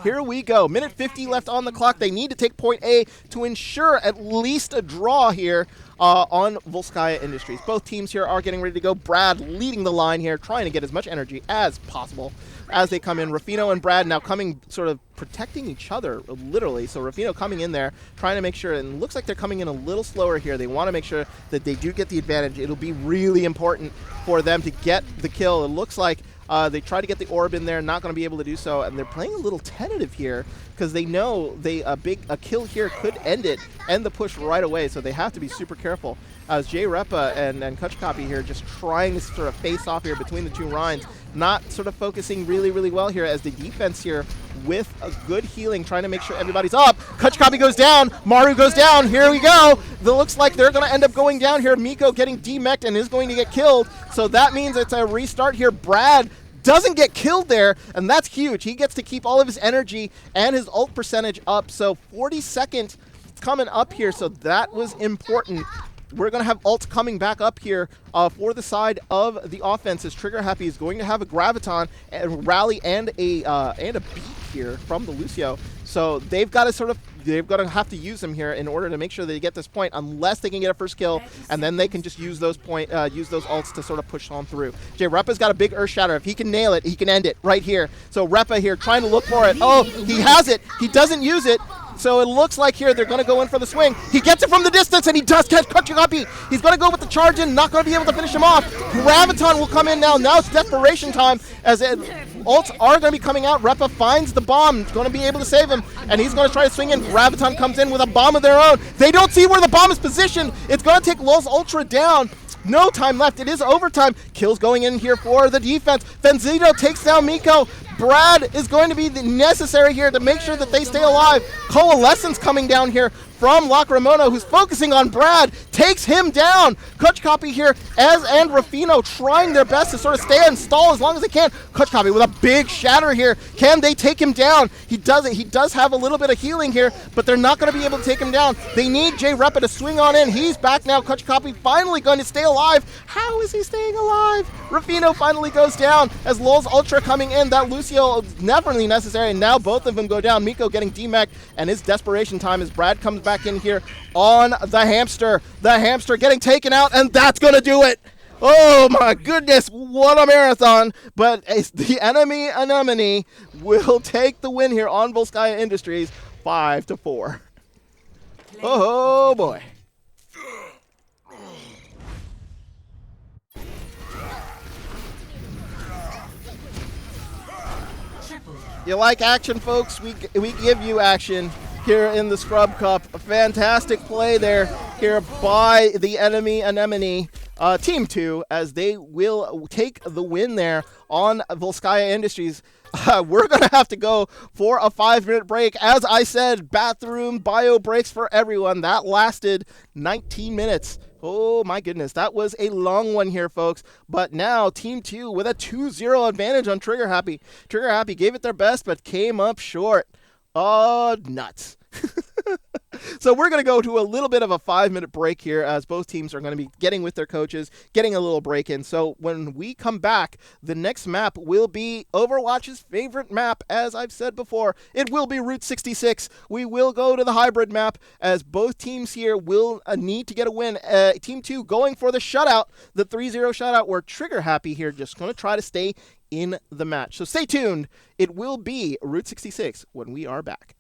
here we go. Minute 50 left on the clock. They need to take point A to ensure at least a draw here on Volskaya Industries. Both teams here are getting ready to go. Brad leading the line here, trying to get as much energy as possible as they come in. Rafino and Brad now coming, sort of protecting each other, literally. So Rafino coming in there, trying to make sure, and it looks like they're coming in a little slower here. They want to make sure that they do get the advantage. It'll be really important for them to get the kill. It looks like they try to get the orb in there, not going to be able to do so, and they're playing a little tentative here because they know a kill here could end the push right away, so they have to be super careful. As J-Repa and Kutchkapi here just trying to sort of face off here between the two Rhines, not sort of focusing really, really well here, as the defense here with a good healing, trying to make sure everybody's up. Kutchkapi goes down, Maru goes down, here we go. It looks like they're going to end up going down here. Miko getting demeched and is going to get killed, so that means it's a restart here. Brad doesn't get killed there, and that's huge. He gets to keep all of his energy and his ult percentage up, so 40 seconds coming up here, so that was important. We're going to have ults coming back up here for the side of the offense, as Trigger Happy is going to have a Graviton, and Rally, and a beat here from the Lucio. So they've got to have to use them here in order to make sure they get this point, unless they can get a first kill, and then they can just use those ults to sort of push on through. J-Repa's got a big Earth Shatter. If he can nail it, he can end it right here. So Repa here trying to look for it. Oh, he has it. He doesn't use it. So it looks like here they're going to go in for the swing. He gets it from the distance, and he does catch Kutchkapi. He's going to go with the charge in, not going to be able to finish him off. Graviton will come in now. Now it's desperation time, as ults are going to be coming out. Repa finds the bomb, going to be able to save him, and he's going to try to swing in. Graviton comes in with a bomb of their own. They don't see where the bomb is positioned. It's going to take Lulz Ultra down. No time left. It is overtime. Kills going in here for the defense. Fenzito takes down Miko. Brad is going to be necessary here to make sure that they stay alive. Coalescence coming down here from Lacrimono, who's focusing on Brad, takes him down. Kutchkapi here, and Rafino trying their best to sort of stay and stall as long as they can. Kutchkapi with a big shatter here. Can they take him down? He doesn't. He does have a little bit of healing here, but they're not going to be able to take him down. They need J-Repa to swing on in. He's back now. Kutchkapi finally going to stay alive. How is he staying alive? Rafino finally goes down as Lulz Ultra coming in. That Lucio is definitely necessary, and now both of them go down. Miko getting demeched, and his desperation time as Brad comes back in here on the hamster. The hamster getting taken out, and that's going to do it. Oh my goodness, what a marathon. But the enemy Anemone will take the win here on Volskaya Industries, 5-4. Oh boy. Triple. You like action, folks? We give you action here in the Scrub Cup. A fantastic play there here by the enemy Anemone. Team 2, as they will take the win there on Volskaya Industries. We're going to have to go for a 5-minute break. As I said, bathroom bio breaks for everyone. That lasted 19 minutes. Oh my goodness, that was a long one here, folks. But now Team 2 with a 2-0 advantage on Trigger Happy. Trigger Happy gave it their best, but came up short. Oh, nuts. So we're going to go to a little bit of a 5-minute break here, as both teams are going to be getting with their coaches, getting a little break in. So when we come back, the next map will be Overwatch's favorite map. As I've said before, it will be Route 66. We will go to the hybrid map, as both teams here will need to get a win. Team 2 going for the shutout, the 3-0 shutout, where Trigger Happy here just going to try to stay in the match. So stay tuned. It will be Route 66 when we are back.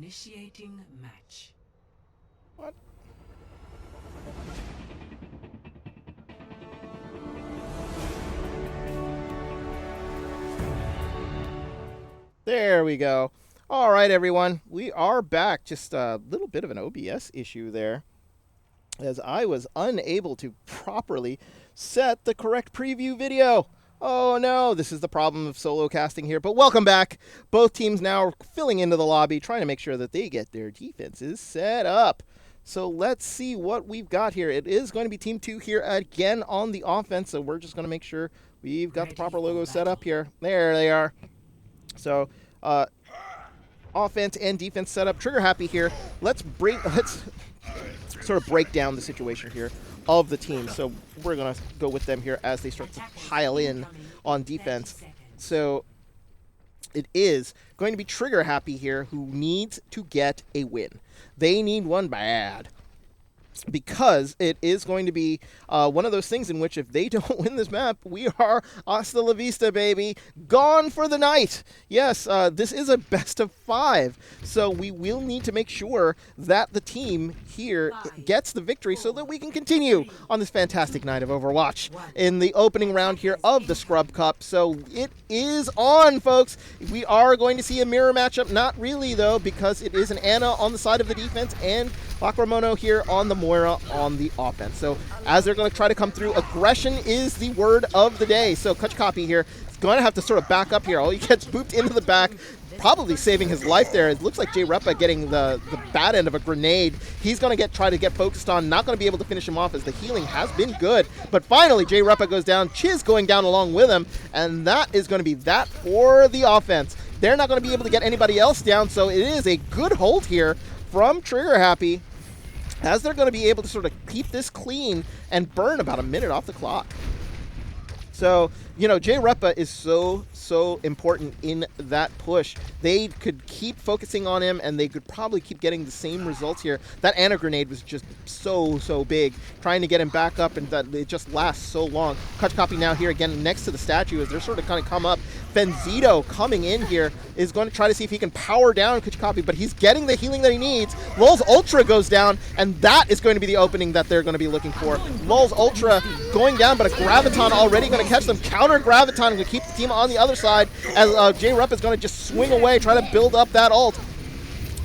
Initiating match. What? There we go. All right, everyone. We are back. Just a little bit of an OBS issue there, as I was unable to properly set the correct preview video. Oh no, this is the problem of solo casting here, but welcome back. Both teams now filling into the lobby, trying to make sure that they get their defenses set up. So let's see what we've got here. It is going to be Team 2 here again on the offense, so we're just going to make sure we've got the proper logo set up here. There they are. So, offense and defense setup. Trigger happy here. Let's sort of break down the situation here of the team. So we're going to go with them here as they start to pile in on defense. So it is going to be Trigger happy here, who needs to get a win. They need one bad, because it is going to be one of those things in which if they don't win this map, we are hasta la vista, baby. Gone for the night. Yes, this is a best of 5. So we will need to make sure that the team here gets the victory so that we can continue on this fantastic night of Overwatch in the opening round here of the Scrub Cup. So it is on, folks. We are going to see a mirror matchup. Not really, though, because it is an Ana on the side of the defense and Lacrimono here on the Moira on the offense. So as they're going to try to come through, aggression is the word of the day. So Kachkapi here is going to have to sort of back up here. Oh, he gets booped into the back, probably saving his life there. It looks like J Repa getting the bad end of a grenade. He's going to try to get focused on, not going to be able to finish him off as the healing has been good. But finally, J Repa goes down, Chiz going down along with him, and that is going to be that for the offense. They're not going to be able to get anybody else down, so it is a good hold here from Trigger Happy, as they're going to be able to sort of keep this clean and burn about a minute off the clock. So, you know, J Repa is so important in that push. They could keep focusing on him, and they could probably keep getting the same results here. That Ana grenade was just so big, trying to get him back up, and that it just lasts so long. Kachkapi now here again next to the statue as they're sort of kind of come up. Fenzito coming in here is going to try to see if he can power down Kachkapi, but he's getting the healing that he needs. Lul's Ultra goes down, and that is going to be the opening that they're going to be looking for. Lul's Ultra going down, but a Graviton already going to catch them. Counter Graviton to keep the team on the other side, as J Rep is going to just swing away, try to build up that ult.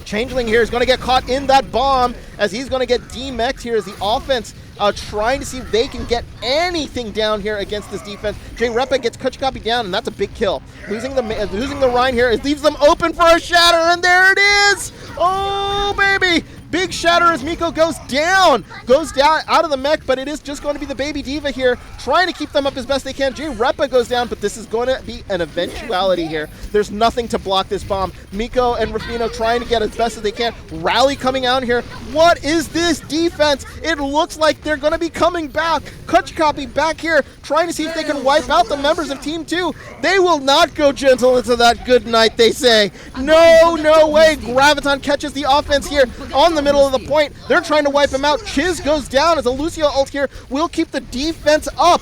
Changeling here is going to get caught in that bomb, as he's going to get demeched here as the offense trying to see if they can get anything down here against this defense. J Repa gets Kachkapi down, and that's a big kill. Losing the Rhine here, it leaves them open for a shatter, and there it is! Oh, baby! Big shatter as Miko goes down out of the mech, but it is just going to be the baby diva here trying to keep them up as best they can. J Repa goes down, but this is going to be an eventuality here. There's nothing to block this bomb. Miko and Rufino trying to get as best as they can. Rally coming out here. What is this defense? It looks like they're going to be coming back. Kachkapi back here trying to see if they can wipe out the members of Team 2. They will not go gentle into that good night, they say. No way. Graviton catches the offense here on the middle of the point. They're trying to wipe him out. Chiz goes down as a Lucio ult here will keep the defense up.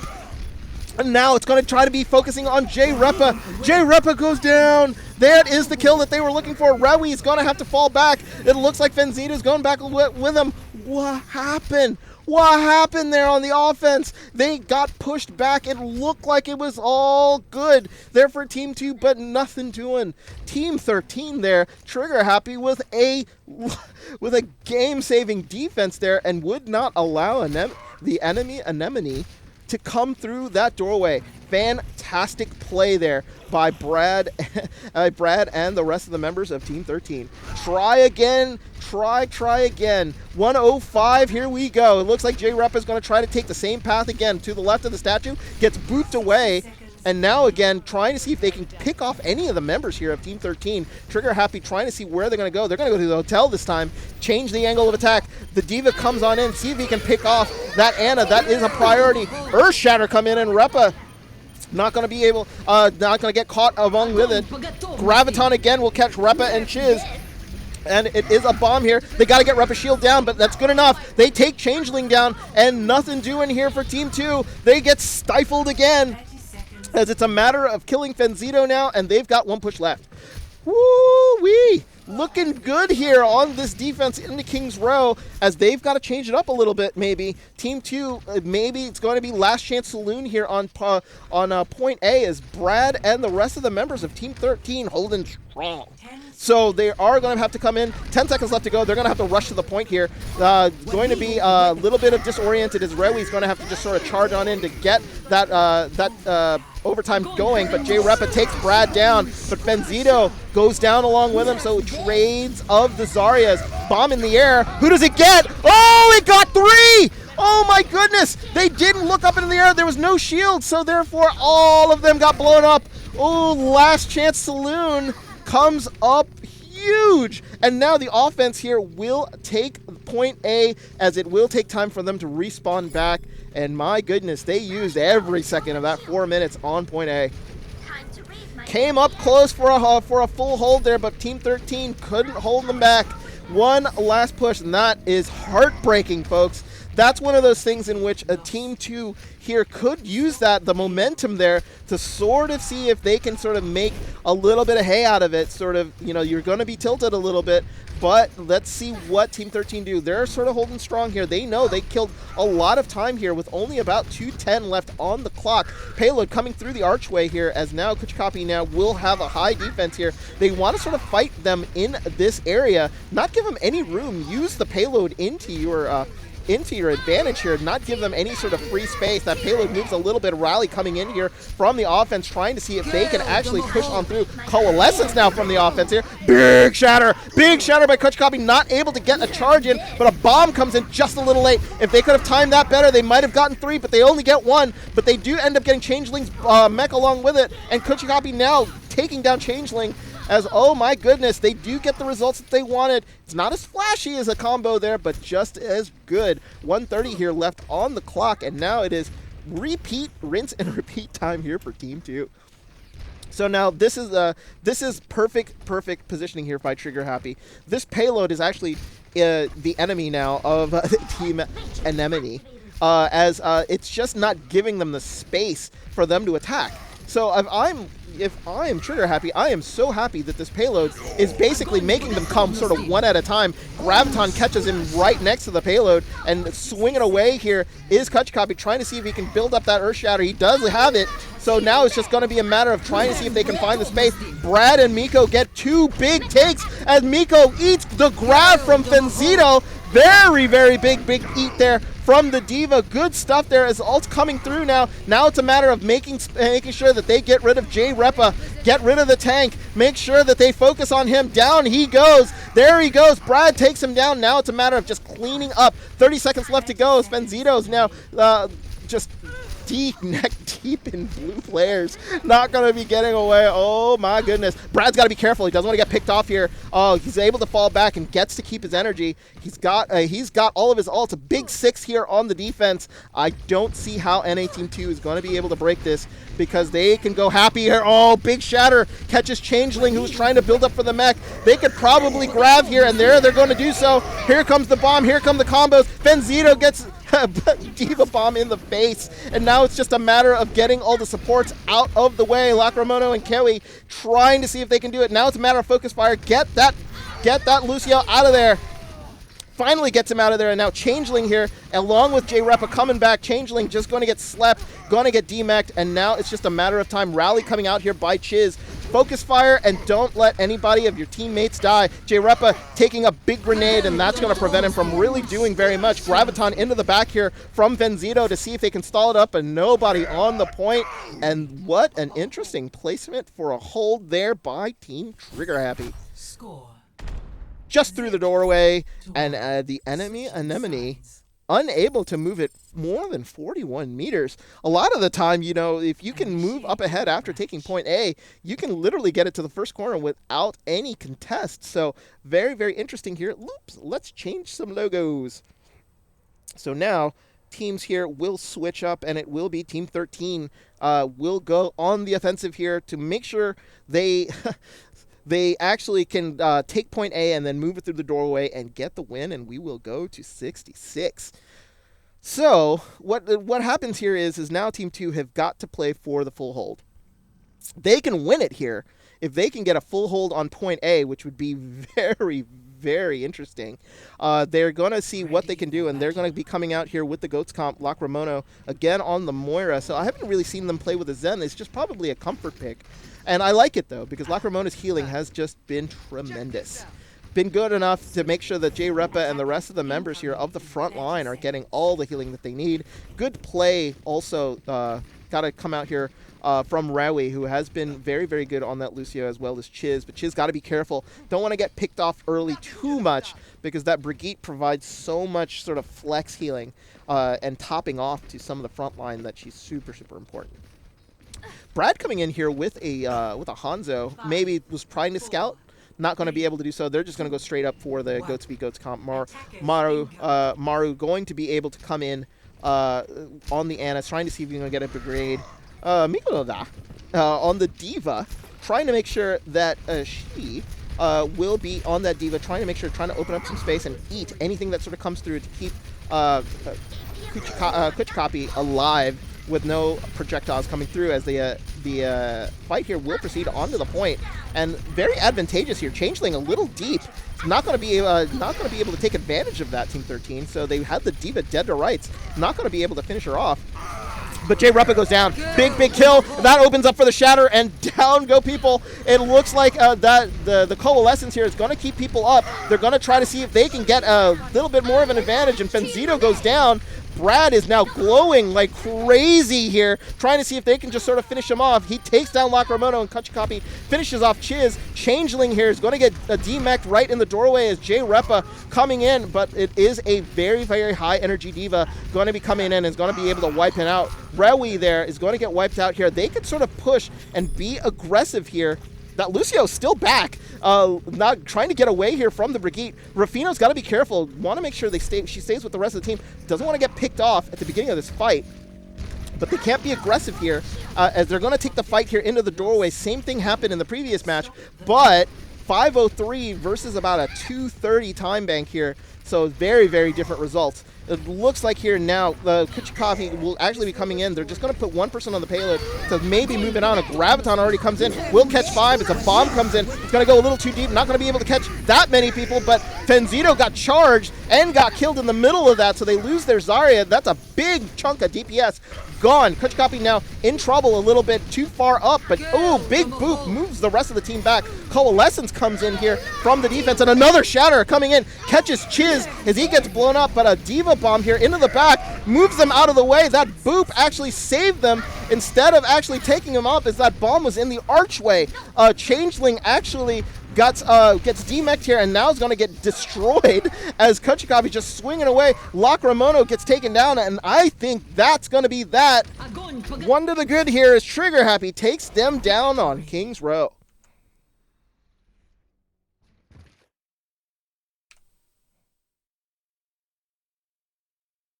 And now it's going to try to be focusing on J Repa. J Repa goes down. That is the kill that they were looking for. Rewi is going to have to fall back. It looks like Fenzito's going back with him. What happened? What happened there on the offense? They got pushed back. It looked like it was all good there for Team 2, but nothing doing. Team 13 there, Trigger Happy with a game-saving defense there, and would not allow the enemy Anemone to come through that doorway. Fantastic play there by Brad and the rest of the members of Team 13. Try again. Try again. 105, here we go. It looks like J Rep is going to try to take the same path again to the left of the statue. Gets booped away. And now again, trying to see if they can pick off any of the members here of Team 13. Trigger Happy trying to see where they're going to go. They're going to go to the hotel this time. Change the angle of attack. The Diva comes on in. See if he can pick off that Ana. That is a priority. Earth Shatter come in, and Repa not going to be able, not going to get caught along with it. Graviton again will catch Repa and Chiz. And it is a bomb here. They got to get Repa shield down, but that's good enough. They take Changeling down, and nothing doing here for Team 2. They get stifled again, as it's a matter of killing Fenzito now, and they've got one push left. Woo-wee! looking good here on this defense in the Kings Row, as they've got to change it up a little bit. Maybe Team 2, maybe it's going to be Last Chance Saloon here on point A, as Brad and the rest of the members of Team 13 holding strong. So they are going to have to come in. 10 seconds left to go. They're going to have to rush to the point here. Going to be a little bit of disoriented, as Rewi's going to have to just sort of charge on in to get that overtime going. But J Repa takes Brad down. But Fenzito goes down along with him. So trades of the Zarias. Bomb in the air. Who does it get? Oh, it got 3! Oh my goodness! They didn't look up into the air. There was no shield. So therefore, all of them got blown up. Oh, Last Chance Saloon comes up huge, and now the offense here will take point A, as it will take time for them to respawn back. And my goodness, they used every second of that 4 minutes on point A. Came up close for a full hold there, but Team 13 couldn't hold them back. One last push, and that is heartbreaking, folks. That's one of those things in which a Team 2 here could use the momentum there to sort of see if they can sort of make a little bit of hay out of it. Sort of, you're going to be tilted a little bit, but let's see what Team 13 do. They're sort of holding strong here. They know they killed a lot of time here with only about 2:10 left on the clock. Payload coming through the archway here, as now Kuchikapi now will have a high defense here. They want to sort of fight them in this area, not give them any room. Use the payload into your advantage here, not give them any sort of free space. That payload moves a little bit. Rally coming in here from the offense, trying to see if they can actually push on through. Coalescence now from the offense here. Big shatter by Kuchikapi, not able to get a charge in, but a bomb comes in just a little late. If they could have timed that better, they might have gotten 3, but they only get 1. But they do end up getting Changeling's mech along with it, and Kuchikapi now taking down Changeling. As, oh my goodness, they do get the results that they wanted. It's not as flashy as a combo there, but just as good. 1:30 here left on the clock, and now it is rinse and repeat time here for Team 2. So now this is perfect positioning here by Trigger Happy. This payload is actually the enemy now of Team Anemone, as it's just not giving them the space for them to attack. So if I am Trigger Happy, I am so happy that this payload is basically making them come sort of one at a time. Graviton catches him right next to the payload, and swinging away here is Kuchikapi, trying to see if he can build up that Earth Shatter. He does have it, so now it's just going to be a matter of trying to see if they can find the space. Brad and Miko get 2 big takes, as Miko eats the grab from Fenzito. Very, very big eat there from the Diva. Good stuff there as ult's coming through now. Now it's a matter of making sure that they get rid of J Repa, get rid of the tank, make sure that they focus on him. Down he goes. There he goes. Brad takes him down. Now it's a matter of just cleaning up. 30 seconds left to go. Fenzito's now just neck deep in blue players. Not going to be getting away. Oh my goodness. Brad's got to be careful. He doesn't want to get picked off here. Oh, he's able to fall back and gets to keep his energy. He's got all of his ults. A big 6 here on the defense. I don't see how NA Team 2 is going to be able to break this, because they can go happy here. Oh, big shatter catches Changeling, who's trying to build up for the mech. They could probably grab here, and they're going to do so. Here comes the bomb. Here come the combos. Fenzito gets Diva bomb in the face, and now it's just a matter of getting all the supports out of the way. Lacrimono and Kewi trying to see if they can do it. Now it's a matter of focus fire. Get that Lucio out of there. Finally gets him out of there, and now Changeling here, along with J Repa coming back. Changeling just going to get slept, going to get demeched, and now it's just a matter of time. Rally coming out here by Chiz. Focus fire, and don't let anybody of your teammates die. J Repa taking a big grenade, and that's going to prevent him from really doing very much. Graviton into the back here from Fenzito to see if they can stall it up, and nobody on the point. And what an interesting placement for a hold there by Team Trigger Happy. Score. Just through the doorway, and the enemy Anemone unable to move it more than 41 meters. A lot of the time, if you can move up ahead after taking point A, you can literally get it to the first corner without any contest. So very, very interesting here. Let's change some logos. So now teams here will switch up, and it will be Team 13 will go on the offensive here to make sure they they actually can take point A and then move it through the doorway and get the win, and we will go to 66. So what happens here is now Team 2 have got to play for the full hold. They can win it here if they can get a full hold on point A, which would be very, very interesting, they're going to see what they can do, and they're going to be coming out here with the Goats comp, Lacramono, again on the Moira. So I haven't really seen them play with a Zen. It's just probably a comfort pick. And I like it, though, because Lacramona's healing has just been tremendous. Been good enough to make sure that Jay Repa and the rest of the members here of the front line are getting all the healing that they need. Good play also got to come out here from Rawi, who has been very, very good on that Lucio, as well as Chiz. But Chiz got to be careful. Don't want to get picked off early too much, because that Brigitte provides so much sort of flex healing and topping off to some of the front line that she's super, super important. Brad coming in here with a Hanzo, maybe was trying to scout. Not going to be able to do so. They're just going to go straight up for the Goats v Goats comp. Maru going to be able to come in on the Anna, trying to see if he's going to get a degrade. Mikoda on the D.Va, trying to make sure that she will be on that D.Va, trying to open up some space and eat anything that sort of comes through to keep Kuchikapi alive with no projectiles coming through, as the fight here will proceed onto the point, and very advantageous here. Changeling a little deep, not going to be able to take advantage of that Team 13. So they had the D.Va dead to rights, not going to be able to finish her off. But Jay Repa goes down. Big kill. That opens up for the Shatter, and down go people. It looks like that the Coalescence here is going to keep people up. They're going to try to see if they can get a little bit more of an advantage, and Fenzito goes down. Brad is now glowing like crazy here, trying to see if they can just sort of finish him off. He takes down Lacramono, and Kuchikapi finishes off Chiz. Changeling here is going to get a D-mech right in the doorway as Jay Repa coming in, but it is a very, very high energy D.Va going to be coming in and is going to be able to wipe him out. Rewi there is going to get wiped out here. They could sort of push and be aggressive here. That Lucio's still back, not trying to get away here from the Brigitte. Rufino's got to be careful. Want to make sure she stays with the rest of the team. Doesn't want to get picked off at the beginning of this fight. But they can't be aggressive here, as they're going to take the fight here into the doorway. Same thing happened in the previous match, but 5:03 versus about a 2:30 time bank here. So very, very different results. It looks like here now, the Kuchikapi will actually be coming in. They're just going to put one person on the payload to maybe move it on. A Graviton already comes in. Will catch 5. It's a bomb comes in. It's going to go a little too deep. Not going to be able to catch that many people, but Fenzito got charged and got killed in the middle of that, so they lose their Zarya. That's a big chunk of DPS gone. Kuchikapi now in trouble a little bit, too far up, but big boop moves the rest of the team back. Coalescence comes in here from the defense, and another Shatter coming in, catches Chiz as he gets blown up, but a D.Va bomb here into the back moves them out of the way. That boop actually saved them instead of actually taking him up, as that bomb was in the archway. Changeling actually gets demeched here, and now is going to get destroyed as Kuchikapi just swinging away. Lacramono gets taken down, and I think that's going to be that. One to the good here is Trigger Happy takes them down on King's Row.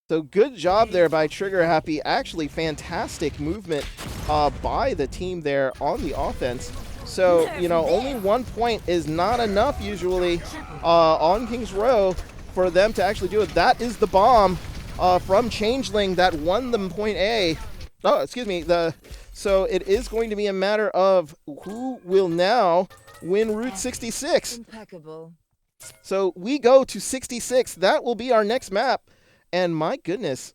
So good job there by Trigger Happy. Actually fantastic movement by the team there on the offense. So, only 1 point is not enough usually on King's Row for them to actually do it. That is the bomb from Changeling that won them point A. Oh, excuse me. So it is going to be a matter of who will now win Route 66. Impeccable. So we go to 66. That will be our next map. And my goodness,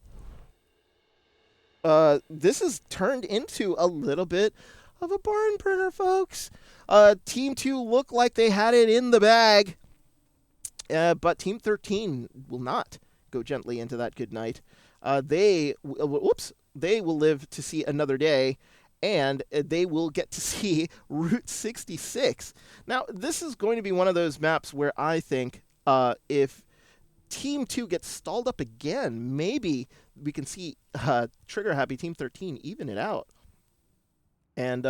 this has turned into a little bit of a barn burner, folks. Team 2 looked like they had it in the bag, but Team 13 will not go gently into that good night. They will live to see another day, and they will get to see Route 66. Now, this is going to be one of those maps where I think if Team 2 gets stalled up again, maybe we can see Trigger Happy Team 13 even it out. And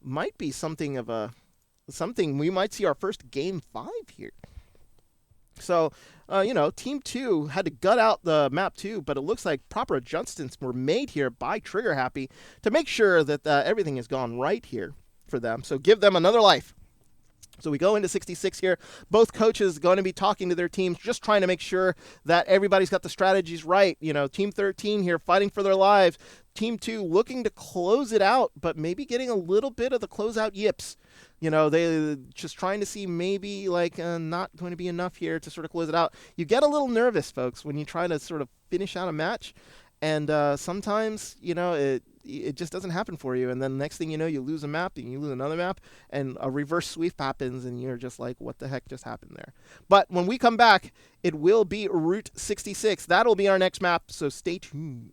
might be something we might see our first Game 5 here. So, Team 2 had to gut out the map too, but it looks like proper adjustments were made here by Trigger Happy to make sure that everything has gone right here for them. So give them another life. So we go into 66 here. Both coaches going to be talking to their teams, just trying to make sure that everybody's got the strategies right. Team 13 here fighting for their lives. Team 2 looking to close it out, but maybe getting a little bit of the closeout yips. You know, they just trying to see maybe like not going to be enough here to sort of close it out. You get a little nervous, folks, when you try to sort of finish out a match, and sometimes you know it just doesn't happen for you, and then next thing you know, you lose a map, and you lose another map, and a reverse sweep happens, and you're just like, what the heck just happened there? But when we come back, it will be Route 66. That'll be our next map, so stay tuned.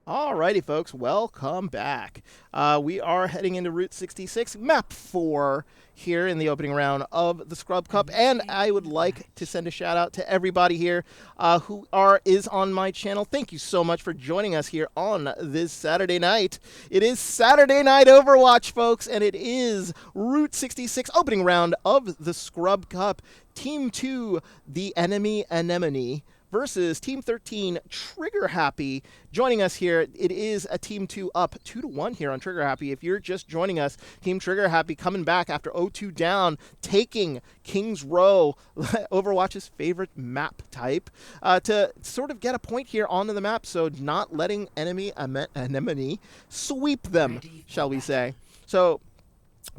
Alrighty, folks, welcome back. We are heading into Route 66, Map 4, here in the opening round of the Scrub Cup, and I would like to send a shout out to everybody here who is on my channel. Thank you so much for joining us here on this Saturday night. It is Saturday Night Overwatch, folks, and it is Route 66 opening round of the Scrub Cup. Team 2, the enemy Anemone, versus Team 13, Trigger Happy. Joining us here, it is a Team 2 up 2-1 here on Trigger Happy. If you're just joining us, Team Trigger Happy coming back after 0-2 down, taking King's Row, Overwatch's favorite map type, to sort of get a point here onto the map, so not letting enemy Anemone sweep them, shall we say. So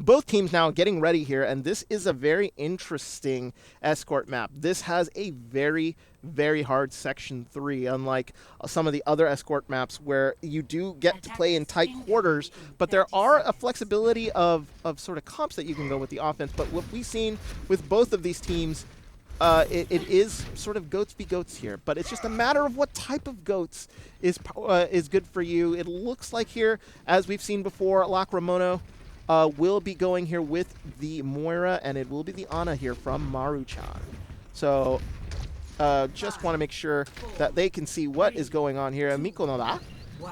both teams now getting ready here, and this is a very interesting escort map. This has a very, very hard Section 3, unlike some of the other escort maps where you do get to play in tight quarters, but there are a flexibility of sort of comps that you can go with the offense. But what we've seen with both of these teams, it is sort of goats be goats here, but it's just a matter of what type of goats is good for you. It looks like here, as we've seen before, Lacrimono will be going here with the Moira, and it will be the Ana here from Maru-chan. So just want to make sure that they can see what is going on here. Mikonoda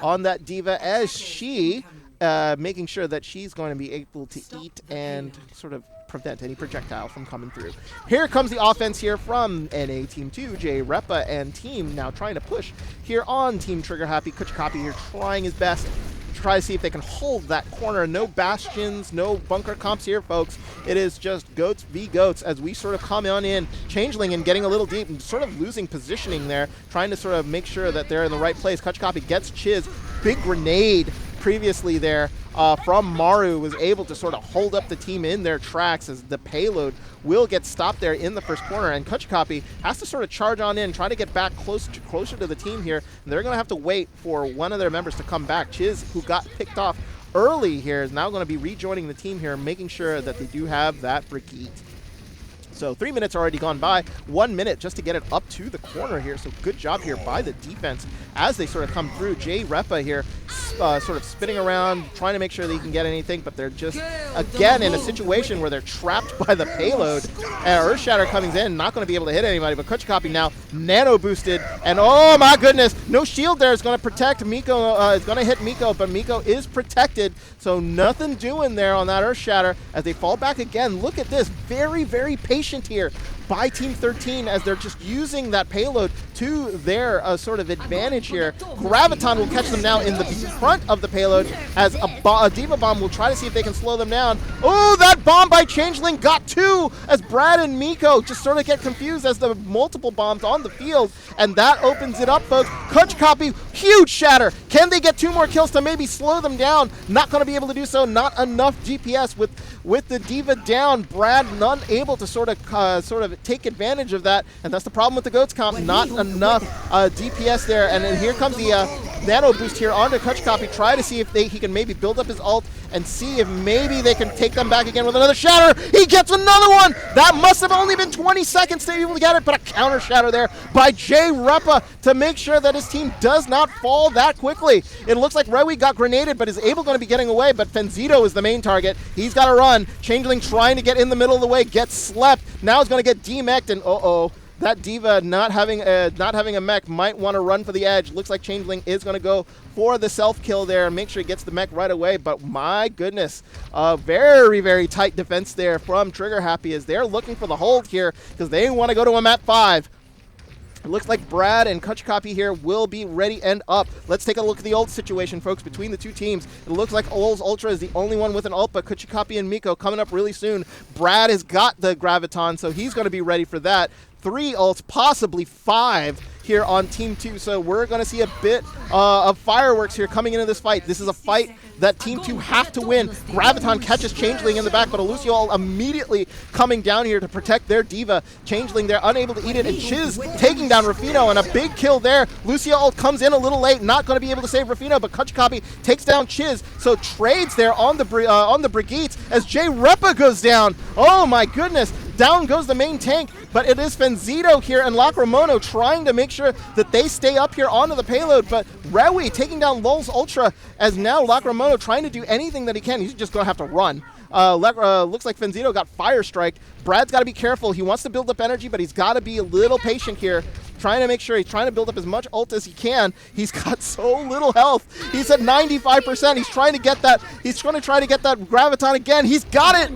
on that Diva as she making sure that she's going to be able to eat and sort of prevent any projectile from coming through. Here comes the offense here from NA Team 2, Jay Repa and team now trying to push here on Team Trigger Happy. Kuchikapi here trying his best to try to see if they can hold that corner. No bastions, no bunker comps here, folks. It is just goats v goats as we sort of come on in. Changeling and getting a little deep and sort of losing positioning there, trying to sort of make sure that they're in the right place. Kuchikapi gets Chiz. Big grenade previously there from Maru, was able to sort of hold up the team in their tracks as the payload will get stopped there in the first corner, and Kuchikapi has to sort of charge on in, try to get back closer to the team here, and they're going to have to wait for one of their members to come back. Chiz, who got picked off early here, is now going to be rejoining the team here, making sure that they do have that Brigitte. So 3 minutes already gone by, 1 minute just to get it up to the corner here. So good job here by the defense as they sort of come through. Jay Repa here sort of spinning around, trying to make sure they can get anything, but they're just, again, in a situation where they're trapped by the payload. And Earth Shatter coming in, not going to be able to hit anybody, but Kuchikapi now nano boosted. And oh my goodness, no shield there is going to protect Miko, is going to hit Miko, but Miko is protected. So nothing doing there on that Earth Shatter as they fall back again. Look at this, very, very patient here by Team 13 as they're just using that payload to their sort of advantage here. Graviton will catch them now in the front of the payload as a Diva Bomb will try to see if they can slow them down. Oh, that bomb by Changeling got two as Brad and Miko just sort of get confused as the multiple bombs on the field, and that opens it up, folks. Kuchikapi, huge shatter. Can they get 2 more kills to maybe slow them down? Not going to be able to do so. Not enough DPS with the Diva down. Brad unable to sort of take advantage of that, and that's the problem with the Goats comp. Not enough DPS there, and then here comes the nano boost here onto Kuchikapi. Try to see if he can maybe build up his ult and see if maybe they can take them back again with another shatter. He gets another one. That must have only been 20 seconds to be able to get it, but a counter shatter there by Jay Repa to make sure that his team does not fall that quickly. It looks like Rewi got grenaded, but is able going to be getting away, but Fenzito is the main target. He's got to run. Changeling trying to get in the middle of the way, gets slept. Now he's going to get demeched, and that Diva not having a mech might want to run for the edge. Looks like Changeling is going to go for the self-kill there and make sure he gets the mech right away. But my goodness, very, very tight defense there from Trigger Happy as they're looking for the hold here because they want to go to a map 5. It looks like Brad and Kuchikapi here will be ready and up. Let's take a look at the ult situation, folks, between the two teams. It looks like Ol's Ultra is the only one with an ult, but Kuchikapi and Miko coming up really soon. Brad has got the Graviton, so he's going to be ready for that. 3 ults, possibly 5 here on Team 2. So we're going to see a bit of fireworks here coming into this fight. This is a fight that Team 2 have to win. Graviton catches Changeling in the back, but Lucio immediately coming down here to protect their Diva. Changeling, they're unable to eat it, and Chiz taking down Rufino, and a big kill there. Lucio comes in a little late, not going to be able to save Rufino, but Kuchikapi takes down Chiz, so trades there on the Brigitte as Jay Repa goes down. Oh my goodness. Down goes the main tank, but it is Fenzito here and Lacrimono trying to make sure that they stay up here onto the payload, but Rewi taking down Lul's Ultra as now Lacrimono trying to do anything that he can. He's just going to have to run. Looks like Fenzito got Fire Strike. Brad's got to be careful. He wants to build up energy, but he's got to be a little patient here. Trying to make sure he's trying to build up as much ult as he can. He's got so little health. He's at 95%. He's trying to get that. He's going to try to get that Graviton again. He's got it.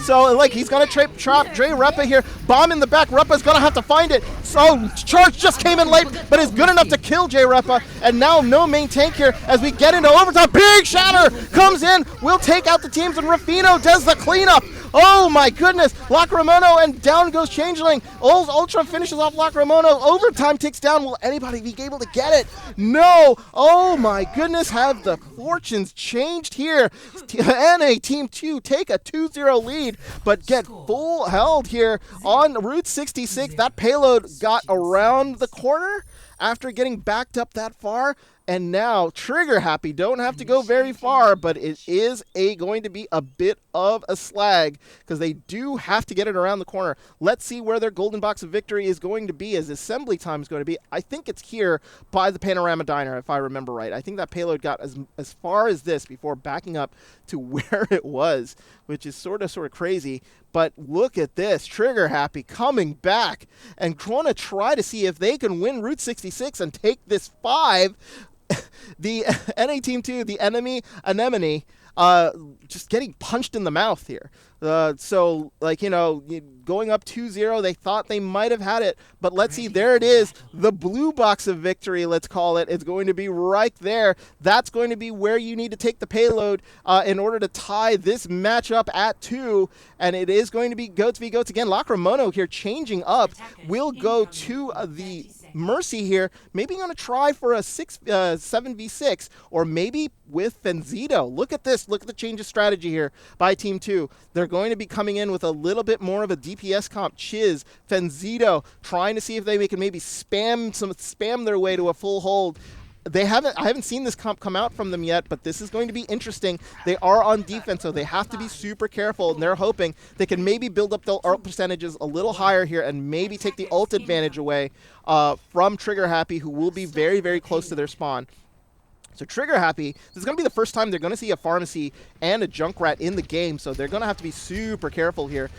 So, like, he's going to trap Dre Repa here. Bomb in the back. Repa's going to have to find it. So, Charge just came in late, but is good enough to kill Jay Repa. And now no main tank here as we get into overtime. Big Shatter comes in. Will take out the teams, and Rufino does the cleanup. Oh my goodness, Lacrimono, and down goes Changeling. Ol's Ultra finishes off Lacrimono. Overtime ticks down. Will anybody be able to get it? No. Oh my goodness, have the fortunes changed here? NA Team 2 take a 2-0 lead, but get full held here on Route 66. That payload got around the corner after getting backed up that far. And now Trigger Happy don't have to go very far, but it is going to be a bit of a slag because they do have to get it around the corner. Let's see where their golden box of victory is going to be, as assembly time is going to be. I think it's here by the Panorama Diner, if I remember right. I think that payload got as far as this before backing up to where it was, which is sort of crazy. But look at this, Trigger Happy coming back and going to try to see if they can win Route 66 and take this 5. The NA Team 2, the enemy Anemone, just getting punched in the mouth here. So, like, you know, going up 2-0, they thought they might have had it. But let's see, there it is. The blue box of victory, let's call it. It's going to be right there. That's going to be where you need to take the payload in order to tie this matchup at 2. And it is going to be Goats v Goats again. Lacrimono here changing up. Will go to the Mercy here. Maybe going to try for a 7v6, or maybe with Fenzito. Look at this. Look at the change of strategy here by Team 2. They're going to be coming in with a little bit more of a DPS comp. Chiz, Fenzito, trying to see if they can maybe spam their way to a full hold. I haven't seen this comp come out from them yet, but this is going to be interesting. They are on defense, so they have to be super careful, and they're hoping they can maybe build up the ult percentages a little higher here and maybe take the ult advantage away from Trigger Happy, who will be very, very close to their spawn. So Trigger Happy, this is going to be the first time they're going to see a Pharmacy and a Junkrat in the game, so they're going to have to be super careful here.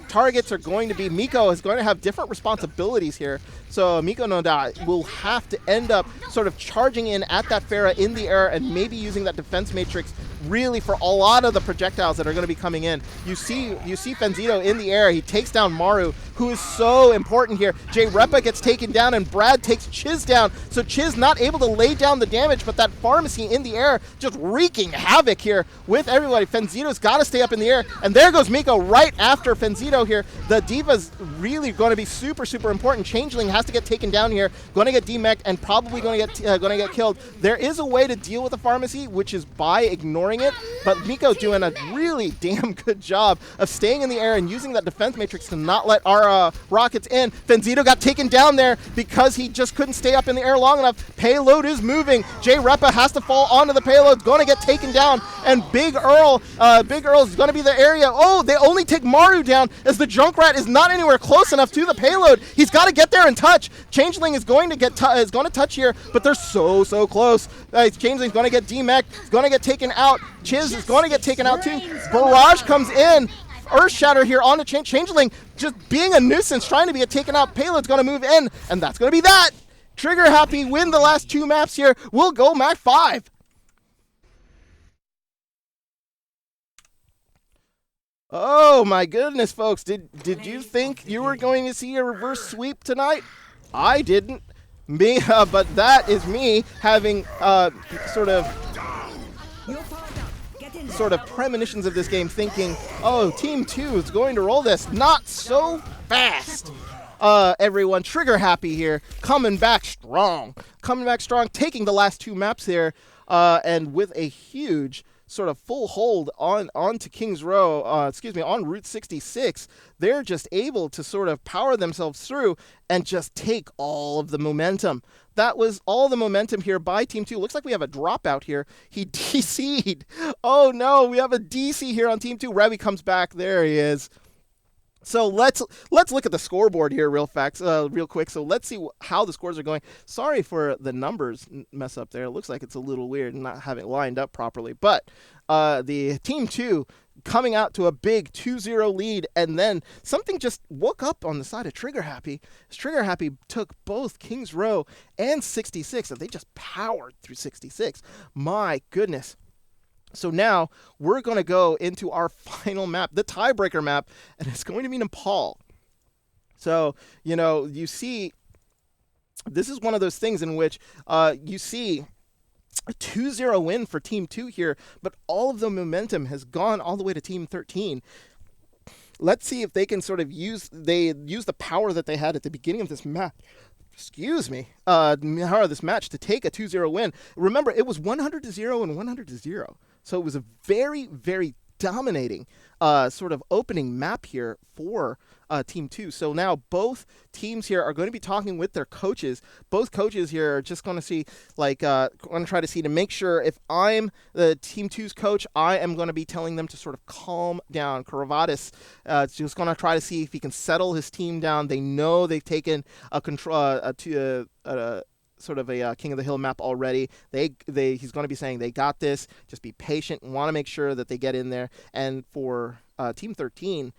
Targets are going to be, Miko is going to have different responsibilities here. So Miko no Da will have to end up sort of charging in at that Pharah in the air and maybe using that defense matrix really for a lot of the projectiles that are going to be coming in. You see Fenzito in the air. He takes down Maru, who is so important here. Jay Repa gets taken down, and Brad takes Chiz down. So Chiz not able to lay down the damage, but that Pharmacy in the air just wreaking havoc here with everybody. Fenzito's got to stay up in the air, and there goes Miko right after Fenzito here. The Diva's really going to be super, super important. Changeling has to get taken down here, going to get demeched, and probably going to get killed. There is a way to deal with the Pharmacy, which is by ignoring it, but Miko's doing a really damn good job of staying in the air and using that defense matrix to not let our rockets in. Fenzito got taken down there because he just couldn't stay up in the air long enough. Payload is moving. Jay Repa has to fall onto the payload, going to get taken down, and Big Earl is going to be the area. Oh, they only take Maru down as the Junkrat is not anywhere close enough to the payload. He's got to get there and touch. Changeling is going to touch here, but they're so close. Changeling's going to get demeched. He's going to get taken out. Chiz is going to get taken out too. Barrage comes in. Earth Shatter here on the Changeling, just being a nuisance, trying to get taken out. Payload's going to move in, and that's going to be that. Trigger Happy win the last 2 maps here. We'll go map 5. Oh my goodness, folks. Did you think you were going to see a reverse sweep tonight? I didn't. But that is me having sort of premonitions of this game, thinking, oh, Team 2 is going to roll this. Not so fast. Everyone, Trigger Happy here, coming back strong, taking the last 2 maps here, and with a huge sort of full hold onto Kings Row, on Route 66, they're just able to sort of power themselves through and just take all of the momentum. That was all the momentum here by Team 2. Looks like we have a dropout here. He DC'd. Oh no, we have a DC here on Team 2. Revy comes back. There he is. So let's look at the scoreboard here real quick. So let's see how the scores are going. Sorry for the numbers mess up there. It looks like it's a little weird not having it lined up properly. But the Team 2 coming out to a big 2-0 lead, and then something just woke up on the side of Trigger Happy. Trigger Happy took both Kings Row and 66, and they just powered through 66. My goodness. So now we're going to go into our final map, the tiebreaker map, and it's going to be Nepal. So, you see, this is one of those things in which you see a 2-0 win for Team 2 here, but all of the momentum has gone all the way to Team 13. Let's see if they can sort of use the power that they had at the beginning of this map. This match to take a 2-0 win. Remember, it was 100-0 and 100-0. So it was a very, very dominating sort of opening map here for Team 2. So now both teams here are going to be talking with their coaches. Both coaches here are just going to see, going to try to see to make sure if I'm the Team 2's coach, I am going to be telling them to sort of calm down. Karavatis just going to try to see if he can settle his team down. They know they've taken a control sort of a King of the Hill map already. He's going to be saying they got this. Just be patient and want to make sure that they get in there. And for Team 13,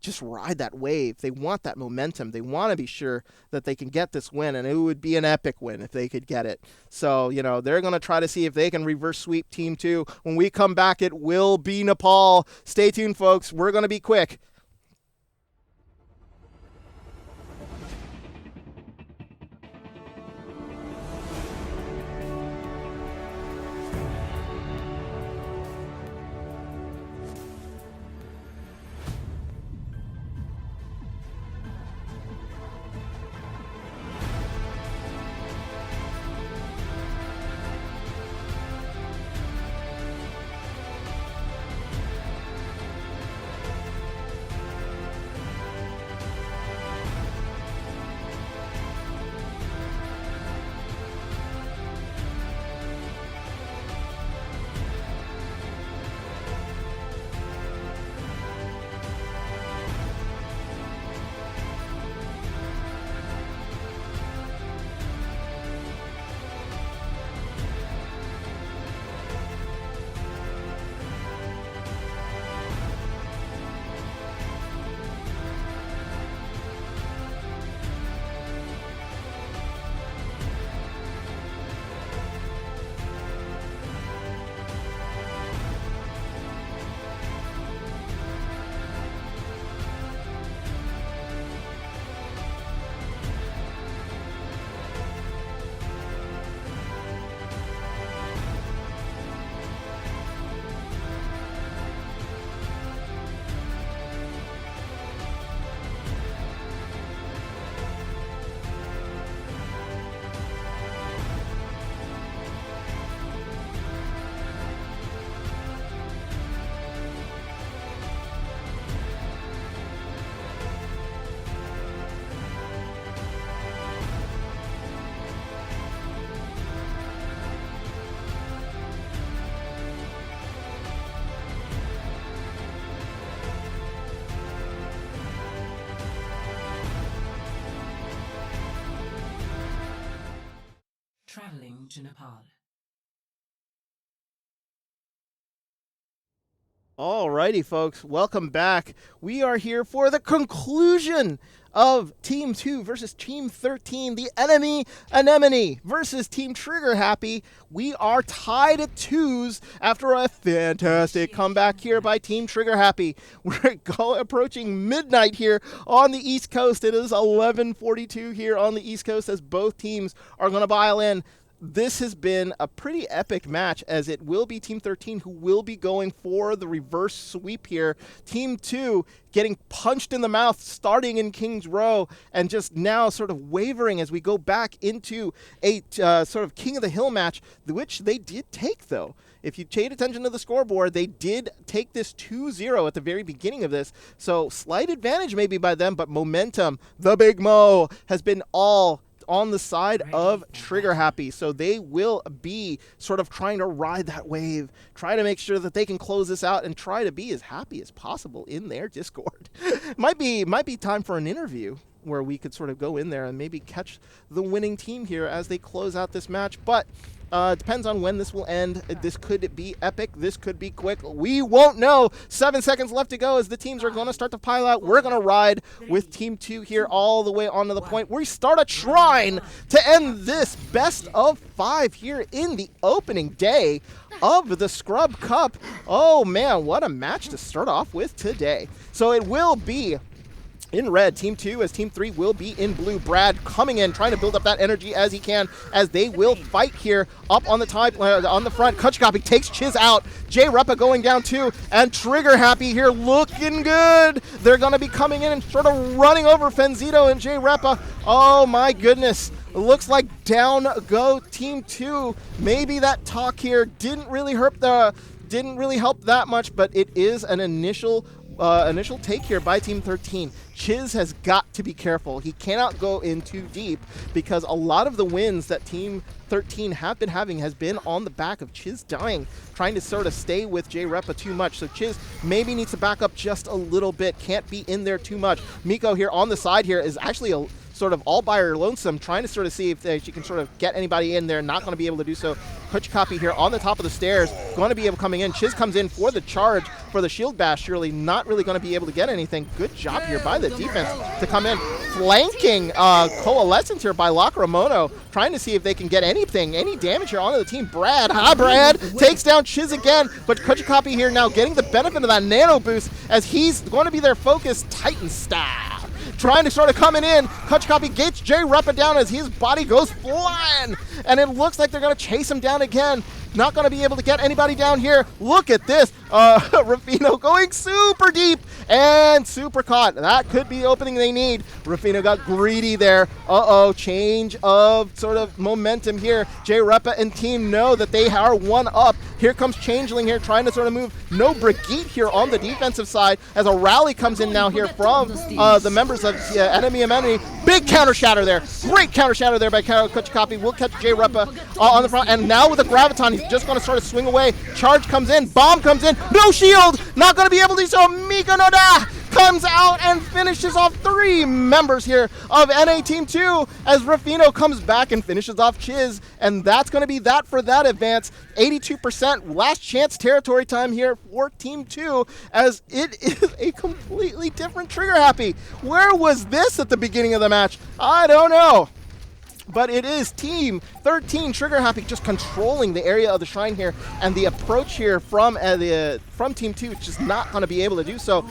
just ride that wave. They want that momentum. They want to be sure that they can get this win, and it would be an epic win if they could get it. So, they're going to try to see if they can reverse sweep Team 2. When we come back, it will be Nepal. Stay tuned, folks. We're going to be quick. Traveling to Nepal. Alrighty, folks, welcome back. We are here for the conclusion of Team 2 versus Team 13, the enemy Anemone versus Team Trigger Happy. We are tied at 2s after a fantastic comeback here by Team Trigger Happy. We're approaching midnight here on the East Coast. It is 11:42 here on the East Coast as both teams are going to pile in. This has been a pretty epic match, as it will be Team 13 who will be going for the reverse sweep here. Team 2 getting punched in the mouth starting in King's Row and just now sort of wavering as we go back into a sort of King of the Hill match, which they did take, though. If you paid attention to the scoreboard, they did take this 2-0 at the very beginning of this. So slight advantage maybe by them, but momentum, the Big Mo, has been all on the side of Trigger Happy. So they will be sort of trying to ride that wave, try to make sure that they can close this out and try to be as happy as possible in their Discord. might be time for an interview where we could sort of go in there and maybe catch the winning team here as they close out this match. But depends on when this will end. This could be epic. This could be quick. We won't know. 7 seconds left to go as the teams are going to start to pile out. We're going to ride with Team 2 here all the way onto the point. We start a shrine to end this best of 5 here in the opening day of the Scrub Cup. Oh, man, what a match to start off with today. So it will be in red, Team 2, as Team 3 will be in blue. Brad coming in, trying to build up that energy as he can, as they will fight here up on the on the front. Kutchkoppy takes Chiz out. J Repa going down too, and Trigger Happy here looking good. They're going to be coming in and sort of running over Fenzito and J Repa. Oh my goodness. Looks like down go Team 2. Maybe that talk here didn't really help that much, but it is an initial take here by Team 13. Chiz has got to be careful. He cannot go in too deep because a lot of the wins that Team 13 have been having has been on the back of Chiz dying, trying to sort of stay with J Repa too much. So Chiz maybe needs to back up just a little bit. Can't be in there too much. Miko here on the side here is actually a sort of all by her lonesome, trying to sort of see if she can sort of get anybody in there. Not going to be able to do so. Kutchkoppy here on the top of the stairs, going to be able coming in. Chiz comes in for the charge for the shield bash. Surely not really going to be able to get anything. Good job here by the defense to come in. Flanking Coalescence here by Lacramono, trying to see if they can get anything, any damage here onto the team. Brad takes down Chiz again, but Kutchkoppy here now getting the benefit of that nano boost as he's going to be their focus. Titan style. Trying to sort of coming in. Kutchkoppy gates J Repa down as his body goes flying. And it looks like they're going to chase him down again. Not going to be able to get anybody down here. Look at this. Rufino going super deep and super caught. That could be the opening they need. Rufino got greedy there. Change of sort of momentum here. J Repa and team know that they are one up. Here comes Changeling here trying to sort of move. No Brigitte here on the defensive side as a rally comes in now here from the members of Enemy Amenity. Big counter shatter there. Great counter shatter there by Kutchkoppy. We'll catch J Repa on the front. And now with the Graviton, he's just going to sort of swing away. Charge comes in. Bomb comes in. No shield. Not going to be able to do so. Miko Noda comes out and finishes off 3 members here of NA Team 2 as Rufino comes back and finishes off Chiz. And that's going to be that for that advance. 82% last chance territory time here for Team 2 as it is a completely different Trigger Happy. Where was this at the beginning of the match? I don't know. But it is Team 13 Trigger Happy just controlling the area of the shrine here, and the approach here from Team 2 is just not going to be able to do so.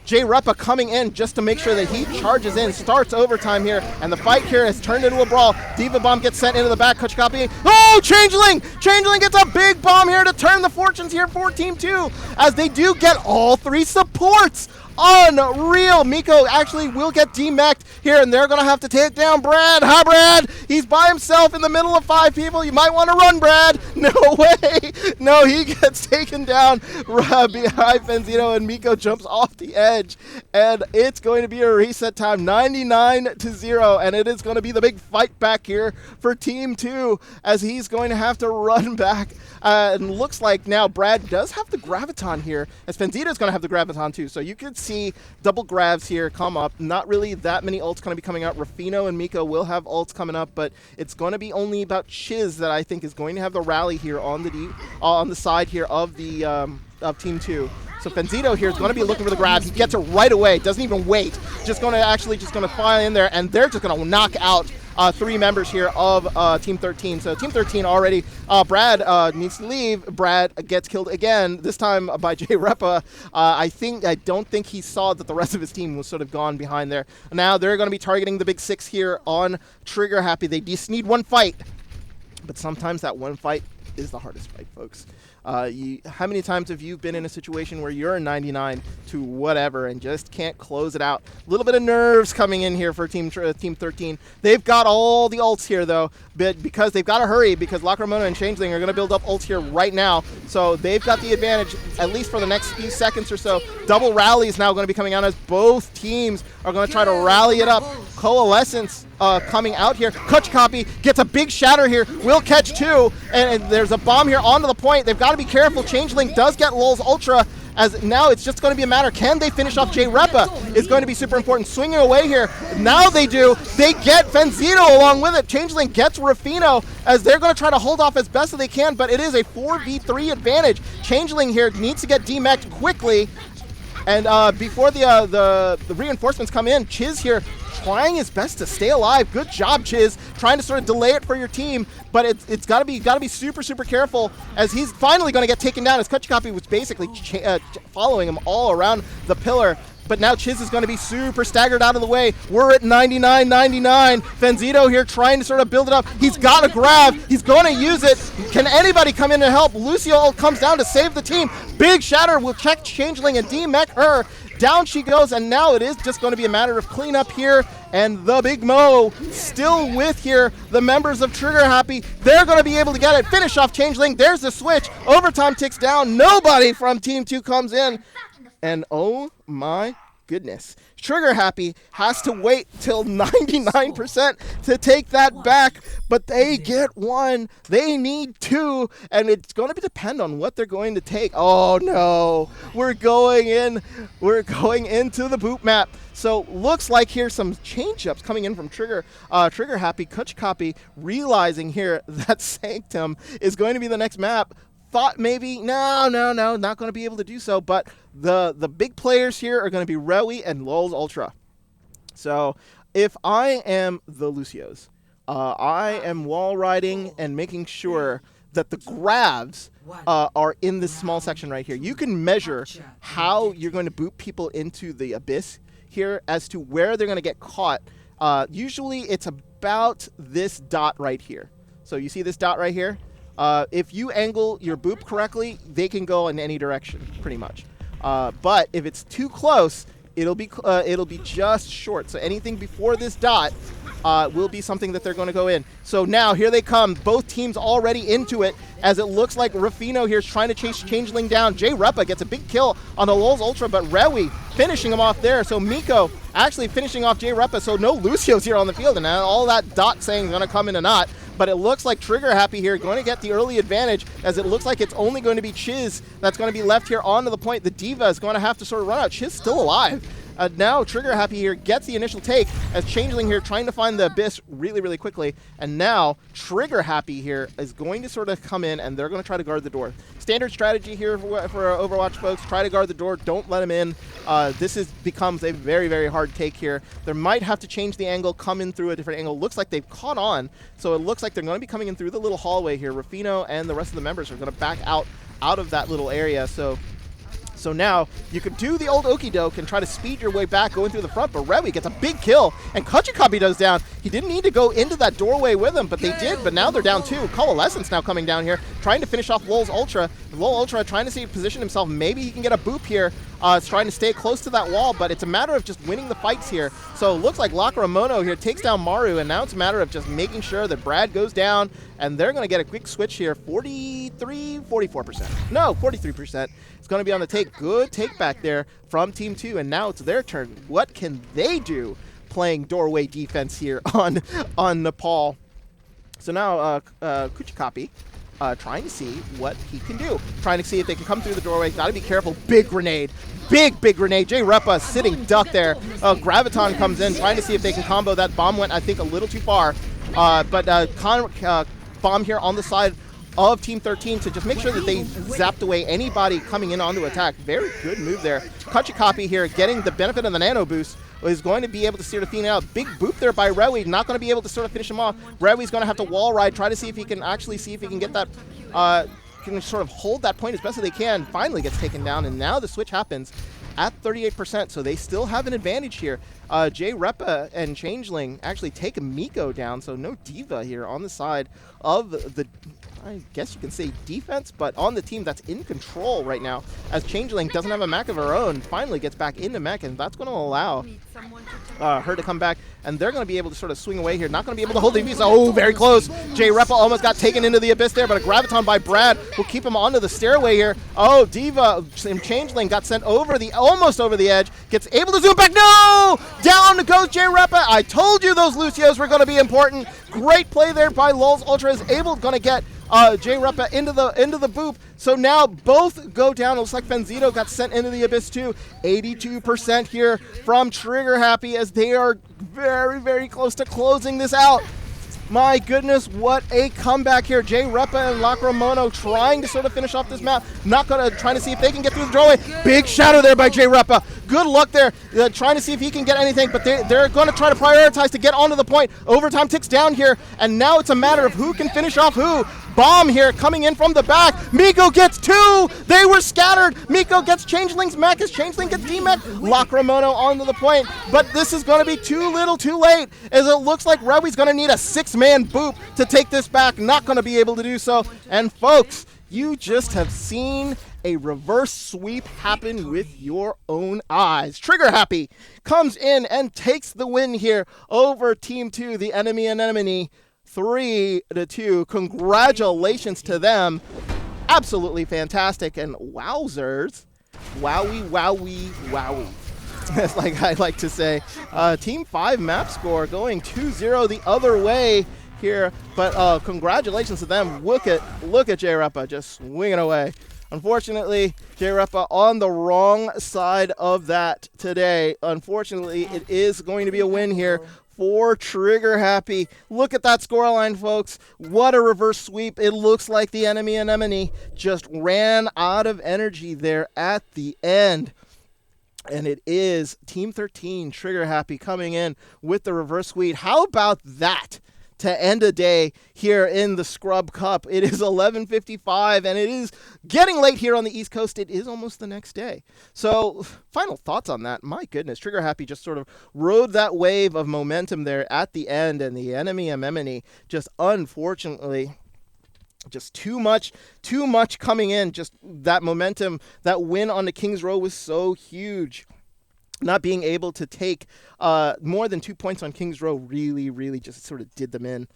J Repa coming in just to make sure that he charges in, starts overtime here, and the fight here has turned into a brawl. Diva Bomb gets sent into the back. Kutchkoppy. Oh, Changeling! Changeling gets a big bomb here to turn the fortunes here for Team 2 as they do get all 3 supports. Unreal. Miko actually will get demeched here, and they're going to have to take down Brad. Hi, Brad. He's by himself in the middle of 5 people. You might want to run, Brad. No way. No, he gets taken down behind Fenzito, and Miko jumps off the edge. And it's going to be a reset time, 99-0, and it is going to be the big fight back here for Team 2 as he's going to have to run back. And looks like now Brad does have the Graviton here, as Fenzito's going to have the Graviton too. So you could see double grabs here come up. Not really that many ults going to be coming out. Rafino and Miko will have ults coming up, but it's going to be only about Chiz that I think is going to have the rally here on the side here of the of Team 2. So Fenzito here is going to be looking for the grab. He gets it right away. Doesn't even wait. Just going to fly in there, and they're just going to knock out 3 members here of Team 13. So Team 13 already, Brad needs to leave. Brad gets killed again, this time by J Repa. I don't think he saw that the rest of his team was sort of gone behind there. Now they're going to be targeting the big 6 here on Trigger Happy. They just need one fight, but sometimes that one fight is the hardest fight, folks. How many times have you been in a situation where you're a 99 to whatever and just can't close it out? A little bit of nerves coming in here for Team 13. They've got all the ults here, though, but because they've got to hurry because Lacrimona and Changeling are going to build up ults here right now. So they've got the advantage, at least for the next few seconds or so. Double Rally is now going to be coming out as both teams are going to try to rally it up. Coalescence coming out here. Kuchikapi gets a big shatter here. Will catch 2, and there's a bomb here onto the point. They've got to be careful. Changeling does get Lul's Ultra, as now it's just going to be a matter, can they finish off J Repa is going to be super important. Swinging away here. Now they do. They get Fenzito along with it. Changeling gets Rafino as they're going to try to hold off as best as they can, but it is a 4v3 advantage. Changeling here needs to get demeched quickly. And before the reinforcements come in, Chiz here trying his best to stay alive. Good job, Chiz, trying to sort of delay it for your team, but it's got to be super careful as he's finally going to get taken down as Kuchikapi was basically following him all around the pillar. But now Chiz is going to be super staggered out of the way. We're at 99-99. Fenzito here trying to sort of build it up. He's got a grab. He's going to use it. Can anybody come in and help? Lucio comes down to save the team. Big shatter will check Changeling and demech her. Down she goes, and now it is just going to be a matter of cleanup here. And the Big Mo still with here. The members of Trigger Happy, they're going to be able to get it. Finish off Changeling. There's the switch. Overtime ticks down. Nobody from Team 2 comes in. And oh my goodness, Trigger Happy has to wait till 99% to take that back, but they get 1. They need 2, and it's going to depend on what they're going to take. Oh no, we're going into the boot map. So looks like here's some change-ups coming in from Trigger Happy. Kuchikapi realizing here that Sanctum is going to be the next map. Thought maybe, no, not going to be able to do so, but the big players here are going to be Rewi and Lul's Ultra. So if I am the Lucios, I am wall riding and making sure that the grabs are in this small section right here. You can measure how you're going to boot people into the abyss here as to where they're going to get caught. Usually it's about this dot right here. So you see this dot right here? If you angle your boop correctly, they can go in any direction, pretty much. But if it's too close, it'll be just short. So anything before this dot will be something that they're going to go in. So now here they come. Both teams already into it, as it looks like Rafino here is trying to chase Changeling down. J Repa gets a big kill on the Lul's Ultra, but Rewi finishing him off there. So Miko actually finishing off J Repa. So no Lucios here on the field, and all that dot saying is going to come in a knot. But it looks like Trigger Happy here going to get the early advantage, as it looks like it's only going to be Chiz that's going to be left here onto the point. The Diva is going to have to sort of run out. Chiz still alive. Now Trigger Happy here gets the initial take, as Changeling here trying to find the abyss really quickly. And now Trigger Happy here is going to sort of come in, and they're going to try to guard the door. Standard strategy here for Overwatch folks. Try to guard the door. Don't let them in. This becomes a very hard take here. They might have to change the angle, come in through a different angle. Looks like they've caught on. So it looks like they're going to be coming in through the little hallway here. Rafino and the rest of the members are going to back out of that little area. So now you could do the old okie doke and try to speed your way back going through the front, but Rewi gets a big kill, and Kuchikapi does down. He didn't need to go into that doorway with him, but they did, but now they're down 2. Coalescence now coming down here, trying to finish off Lul's Ultra. Lul Ultra trying to see position himself. Maybe he can get a boop here. It's trying to stay close to that wall, but it's a matter of just winning the fights here. So it looks like Lacrimona here takes down Maru, and now it's a matter of just making sure that Brad goes down, and they're going to get a quick switch here. 44%. No, 43%. It's going to be on the take. Good take back there from Team 2, and now it's their turn. What can they do playing doorway defense here on Nepal? So now Kuchikapi trying to see what he can do. Trying to see if they can come through the doorway. Got to be careful. Big grenade. Big grenade. J Repa sitting duck there. Graviton comes in, trying to see if they can combo. That bomb went, I think, a little too far. Bomb here on the side of Team 13 to just make sure that they zapped away anybody coming in onto attack. Very good move there. Kachikapi here getting the benefit of the nano boost is going to be able to steer Athena out. Big boop there by Rewi, not going to be able to sort of finish him off. Rewi's going to have to wall ride, try to see if he can get that, can sort of hold that point as best as they can. Finally gets taken down, and now the switch happens at 38%, so they still have an advantage here. J Repa and Changeling actually take Miko down, so no Diva here on the side of the I guess you can say defense, but on the team that's in control right now, as Changeling doesn't have a mech of her own, finally gets back into mech, and that's going to allow her to come back, and they're going to be able to sort of swing away here. Not going to be able to hold the Abyss. Oh, very close. J Repa almost got taken into the Abyss there, but a Graviton by Brad will keep him onto the stairway here. Oh, Diva and Changeling got sent almost over the edge, gets able to zoom back. No! Down goes J Repa. I told you those Lucios were going to be important. Great play there by Lulz Ultra, is going to get J Repa into the boop. So now both go down. It looks like Fenzito got sent into the Abyss too. 82% here from Trigger Happy as they are very, very close to closing this out. My goodness, what a comeback here. J Repa and Lacrimono trying to sort of finish off this map. Trying to see if they can get through the doorway. Big shadow there by J Repa. Good luck there. Trying to see if he can get anything, but they're going to try to prioritize to get onto the point. Overtime ticks down here, and now it's a matter of who can finish off who. Bomb here coming in from the back. Miko gets two. They were scattered. Miko gets Changeling's mech as Changeling gets D-mech. Lacrimono onto the point, but this is going to be too little too late, as it looks like Rewi's going to need a 6-man boop to take this back. Not going to be able to do so. And folks, you just have seen a reverse sweep happen with your own eyes. Trigger Happy comes in and takes the win here over Team 2, the enemy Anemone, 3-2. Congratulations to them. Absolutely fantastic. And wowzers. Wowie, wowie, wowie. That's like I like to say. Team 5 map score going 2-0 the other way here. But congratulations to them. Look at J Repa just swinging away. Unfortunately, J Repa on the wrong side of that today. Unfortunately, it is going to be a win here for Trigger Happy. Look at that scoreline, folks. What a reverse sweep. It looks like the enemy Anemone just ran out of energy there at the end. And it is Team 13, Trigger Happy, coming in with the reverse sweep. How about that to end a day here in the Scrub Cup? It is 11:55, and it is getting late here on the East Coast. It is almost the next day. So final thoughts on that. My goodness, Trigger Happy just sort of rode that wave of momentum there at the end, and the enemy Anemone just unfortunately just too much coming in. Just that momentum, that win on the King's Row was so huge. Not being able to take more than 2 points on King's Row really just sort of did them in.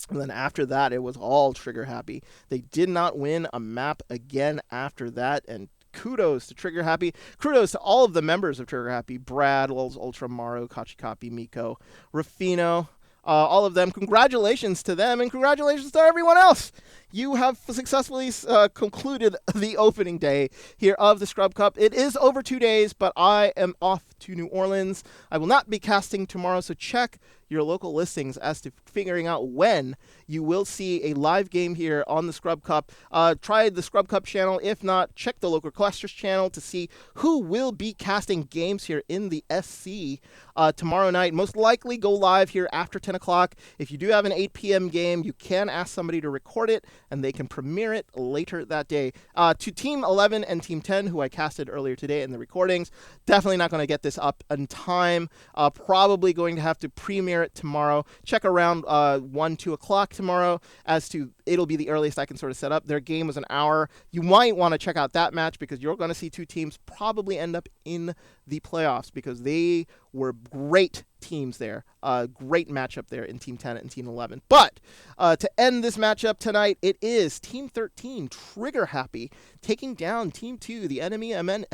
And then after that, it was all Trigger Happy. They did not win a map again after that, and kudos to Trigger Happy. Kudos to all of the members of Trigger Happy. Brad, Lulz Ultra, Maru, Kachikapi, Miko, Rafino, all of them. Congratulations to them, and congratulations to everyone else. You have successfully concluded the opening day here of the Scrub Cup. It is over 2 days, but I am off to New Orleans. I will not be casting tomorrow, so check your local listings as to figuring out when you will see a live game here on the Scrub Cup. Try the Scrub Cup channel. If not, check the local clusters channel to see who will be casting games here in the SC tomorrow night. Most likely go live here after 10 o'clock. If you do have an 8 p.m. game, you can ask somebody to record it, and they can premiere it later that day. To Team 11 and Team 10, who I casted earlier today in the recordings, definitely not going to get this up in time. Probably going to have to premiere it tomorrow. Check around 1, 2 o'clock tomorrow as to it'll be the earliest I can sort of set up. Their game was an hour. You might want to check out that match because you're going to see two teams probably end up in the playoffs because they were great teams there. Great matchup there in Team 10 and Team 11. But to end this matchup tonight, it is Team 13, Trigger Happy, taking down Team 2, the Anemone,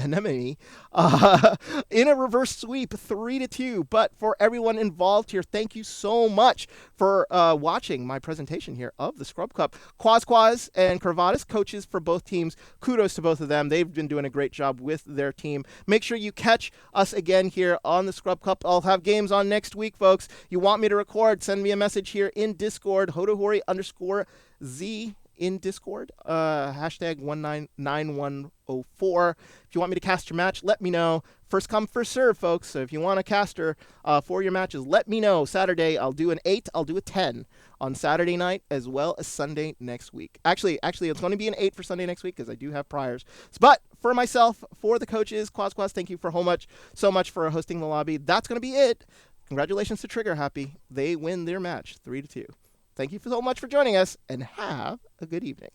in a reverse sweep, 3-2. But for everyone involved here, thank you so much for watching my presentation here of the Scrub Cup. Quaz and Cravatus, coaches for both teams, kudos to both of them. They've been doing a great job with their team. Make sure you catch us again here on the Scrub Cup. I'll have games on next week, folks. You want me to record, send me a message here in Discord, Hodohori_Z in Discord, hashtag 199104. If you want me to cast your match, let me know. First come, first serve, folks. So if you want a caster for your matches, let me know. Saturday, I'll do an 8, I'll do a 10 on Saturday night as well as Sunday next week. Actually, it's going to be an 8 for Sunday next week because I do have priors. But for myself, for the coaches, Quaz, thank you for so much for hosting the lobby. That's going to be it. Congratulations to Trigger Happy. They win their match 3-2. Thank you so much for joining us, and have a good evening.